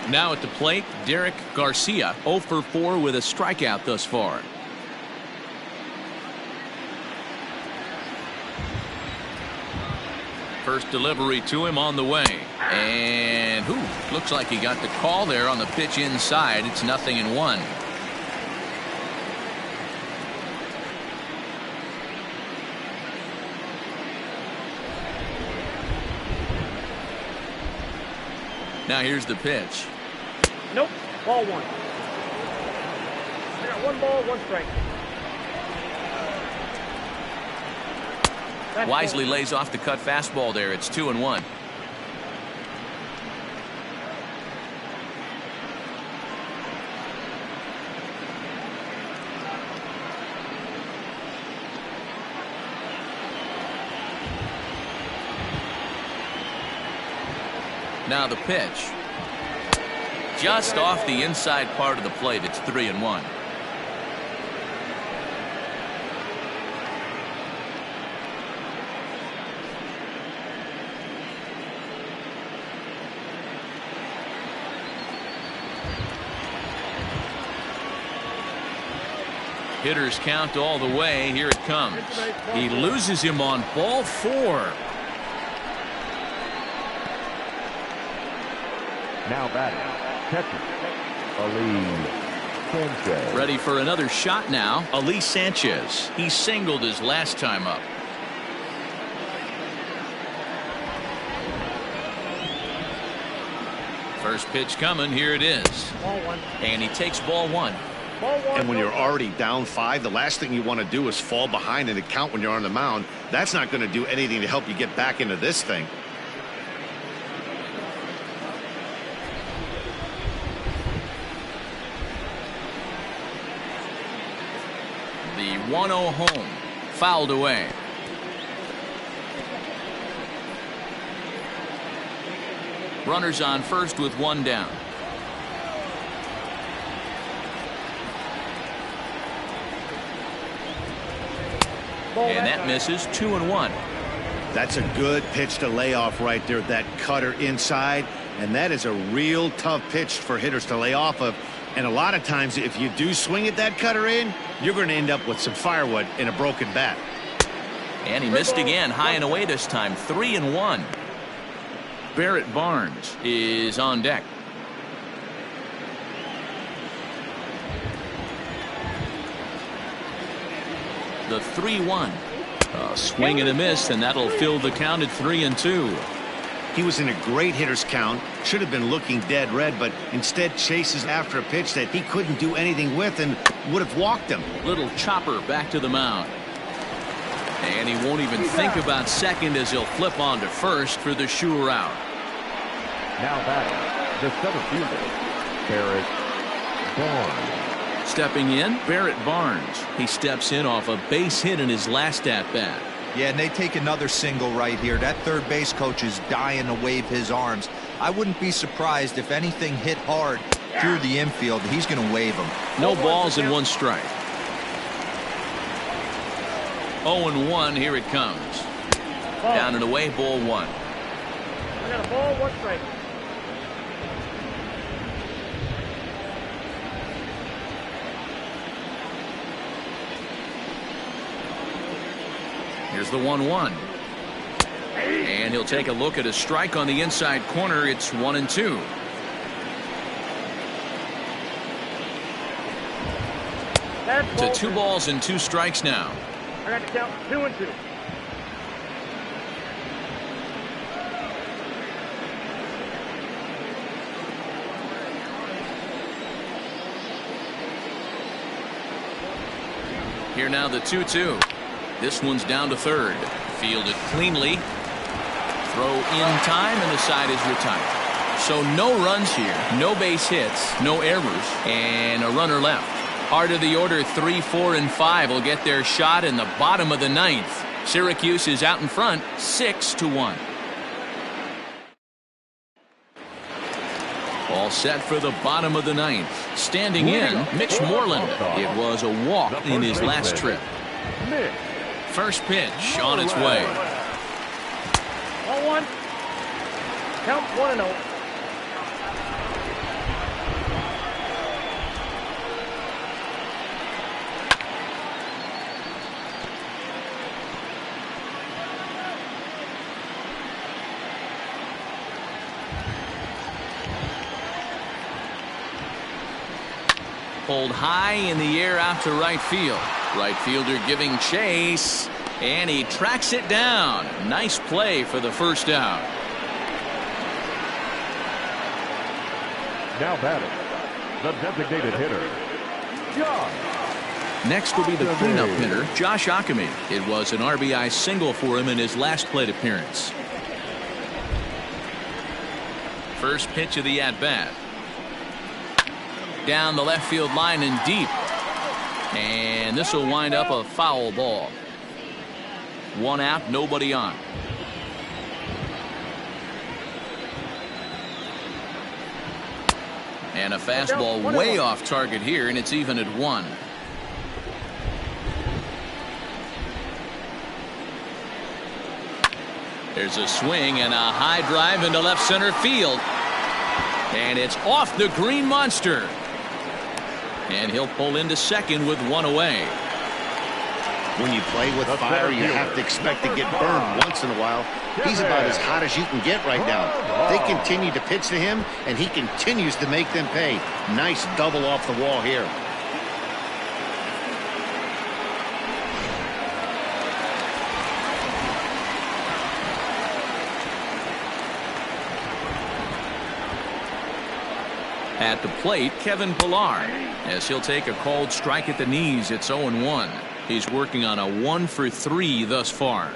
Now at the plate, Derek Garcia, 0 for 4 with a strikeout thus far. First delivery to him on the way. And looks like he got the call there on the pitch inside. It's 0-1. Now here's the pitch. Nope. Ball 1. I got 1 ball, 1 strike. Wisely lays off the cut fastball there. It's 2-1. Now the pitch. Just off the inside part of the plate. It's 3-1. Hitters count all the way. Here it comes. He loses him on ball 4. Now batting, catcher, Ali Sanchez. Ready for another shot now. Ali Sanchez. He singled his last time up. First pitch coming. Here it is. Ball one. And he takes ball one. Ball one. And when you're already down 5, the last thing you want to do is fall behind in the count when you're on the mound. That's not going to do anything to help you get back into this thing. The 1-0 home. Fouled away. Runners on first with one down. And that misses. 2-1. That's a good pitch to lay off right there. That cutter inside. And that is a real tough pitch for hitters to lay off of. And a lot of times if you do swing at that cutter in, you're going to end up with some firewood in a broken bat. And he missed again. High and away this time. 3-1. Barrett Barnes is on deck. The 3-1. A swing and a miss, and that'll fill the count at 3-2. He was in a great hitter's count. Should have been looking dead red, but instead chases after a pitch that he couldn't do anything with and would have walked him. Little chopper back to the mound. And he won't even think about second as he'll flip on to first for the sure out. Now batting, the center fielder, Barrett Barnes. Stepping in, Barrett Barnes. He steps in off a base hit in his last at-bat. Yeah, and they take another single right here. That third base coach is dying to wave his arms. I wouldn't be surprised if anything hit hard through the infield. He's going to wave them. No balls and one strike. 0-1. Here it comes. Down and away, ball one. I got a ball, one strike. Here's the 1-1. And he'll take a look at a strike on the inside corner. It's 1-2. To 2 balls and 2 strikes now. I got to count 2-2. Here now the 2-2. This one's down to third. Fielded cleanly. Throw in time, and the side is retired. So no runs here, no base hits, no errors, and a runner left. Heart of the order, 3, 4, and 5 will get their shot in the bottom of the 9th. Syracuse is out in front, 6-1. All set for the bottom of the 9th. Standing in, Mitch Moreland. It was a walk in his last trip. First pitch on its way. 1-1. Count 1-0. Pulled high in the air out to right field. Right fielder giving chase, and he tracks it down. Nice play for the first out. Now batting, the designated hitter, Josh. Next will be the cleanup hitter, Josh Ockamy. It was an RBI single for him in his last plate appearance. First pitch of the at-bat. Down the left field line and deep. And this will wind up a foul ball. 1 out, nobody on. And a fastball way off target here, and it's even at 1. There's a swing and a high drive into left center field. And it's off the green monster. And he'll pull into second with 1 away. When you play with fire, you have to expect to get burned once in a while. He's about as hot as you can get right now. They continue to pitch to him, and he continues to make them pay. Nice double off the wall here. At the plate, Kevin Pillar, as he'll take a called strike at the knees. It's 0-1. He's working on a 1-for-3 thus far.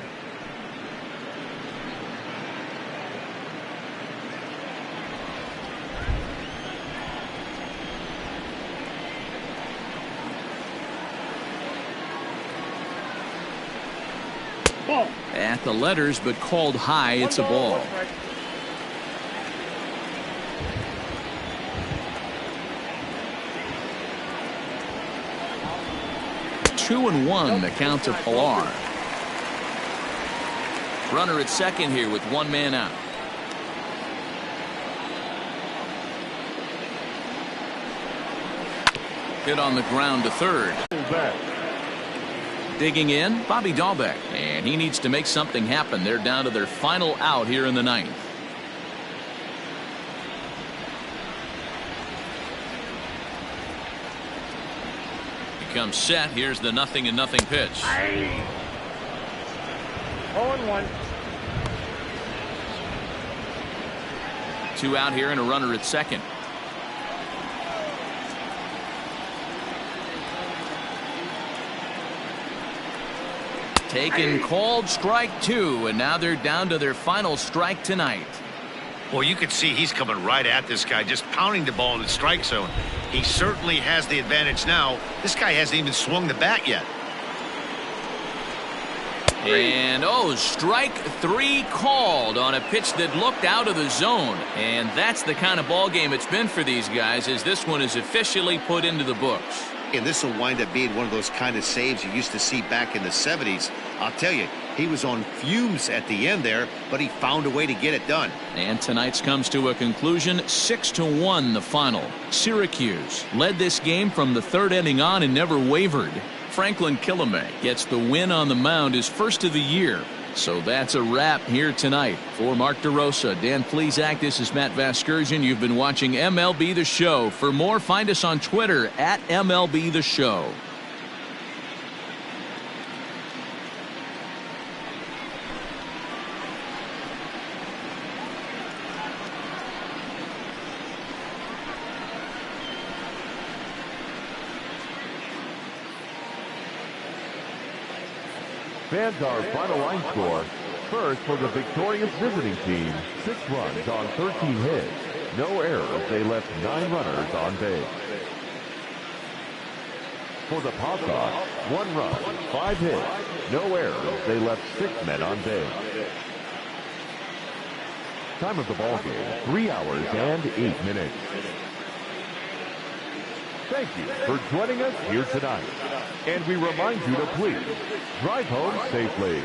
Ball. At the letters, but called high. It's a ball. 2-1 the count to Pillar. Runner at second here with one man out. Hit on the ground to third. Digging in, Bobby Dalbec, and he needs to make something happen. They're down to their final out here in the ninth. Comes set. Here's the 0-0 pitch. 0-1. 2 out here and a runner at second. Taken, called strike 2, and now they're down to their final strike tonight. Well, you can see he's coming right at this guy, just pounding the ball in the strike zone. He certainly has the advantage now. This guy hasn't even swung the bat yet. And strike 3 called on a pitch that looked out of the zone. And that's the kind of ball game it's been for these guys, as this one is officially put into the books. And this will wind up being one of those kind of saves you used to see back in the 70s. I'll tell you, he was on fumes at the end there, but he found a way to get it done. And tonight's comes to a conclusion, 6-1 the final. Syracuse led this game from the third inning on and never wavered. Franklin Kilome gets the win on the mound, his first of the year. So that's a wrap here tonight. For Mark DeRosa, Dan Plesac, this is Matt Vasgersian. You've been watching MLB The Show. For more, find us on Twitter at MLB The Show. Fans, our final line score. First, for the victorious visiting team, 6 runs on 13 hits. No errors. They left 9 runners on base. For the Paw Sox, 1 run, 5 hits. No errors. They left 6 men on base. Time of the ball game, 3 hours and 8 minutes. Thank you for joining us here tonight. And we remind you to please drive home safely.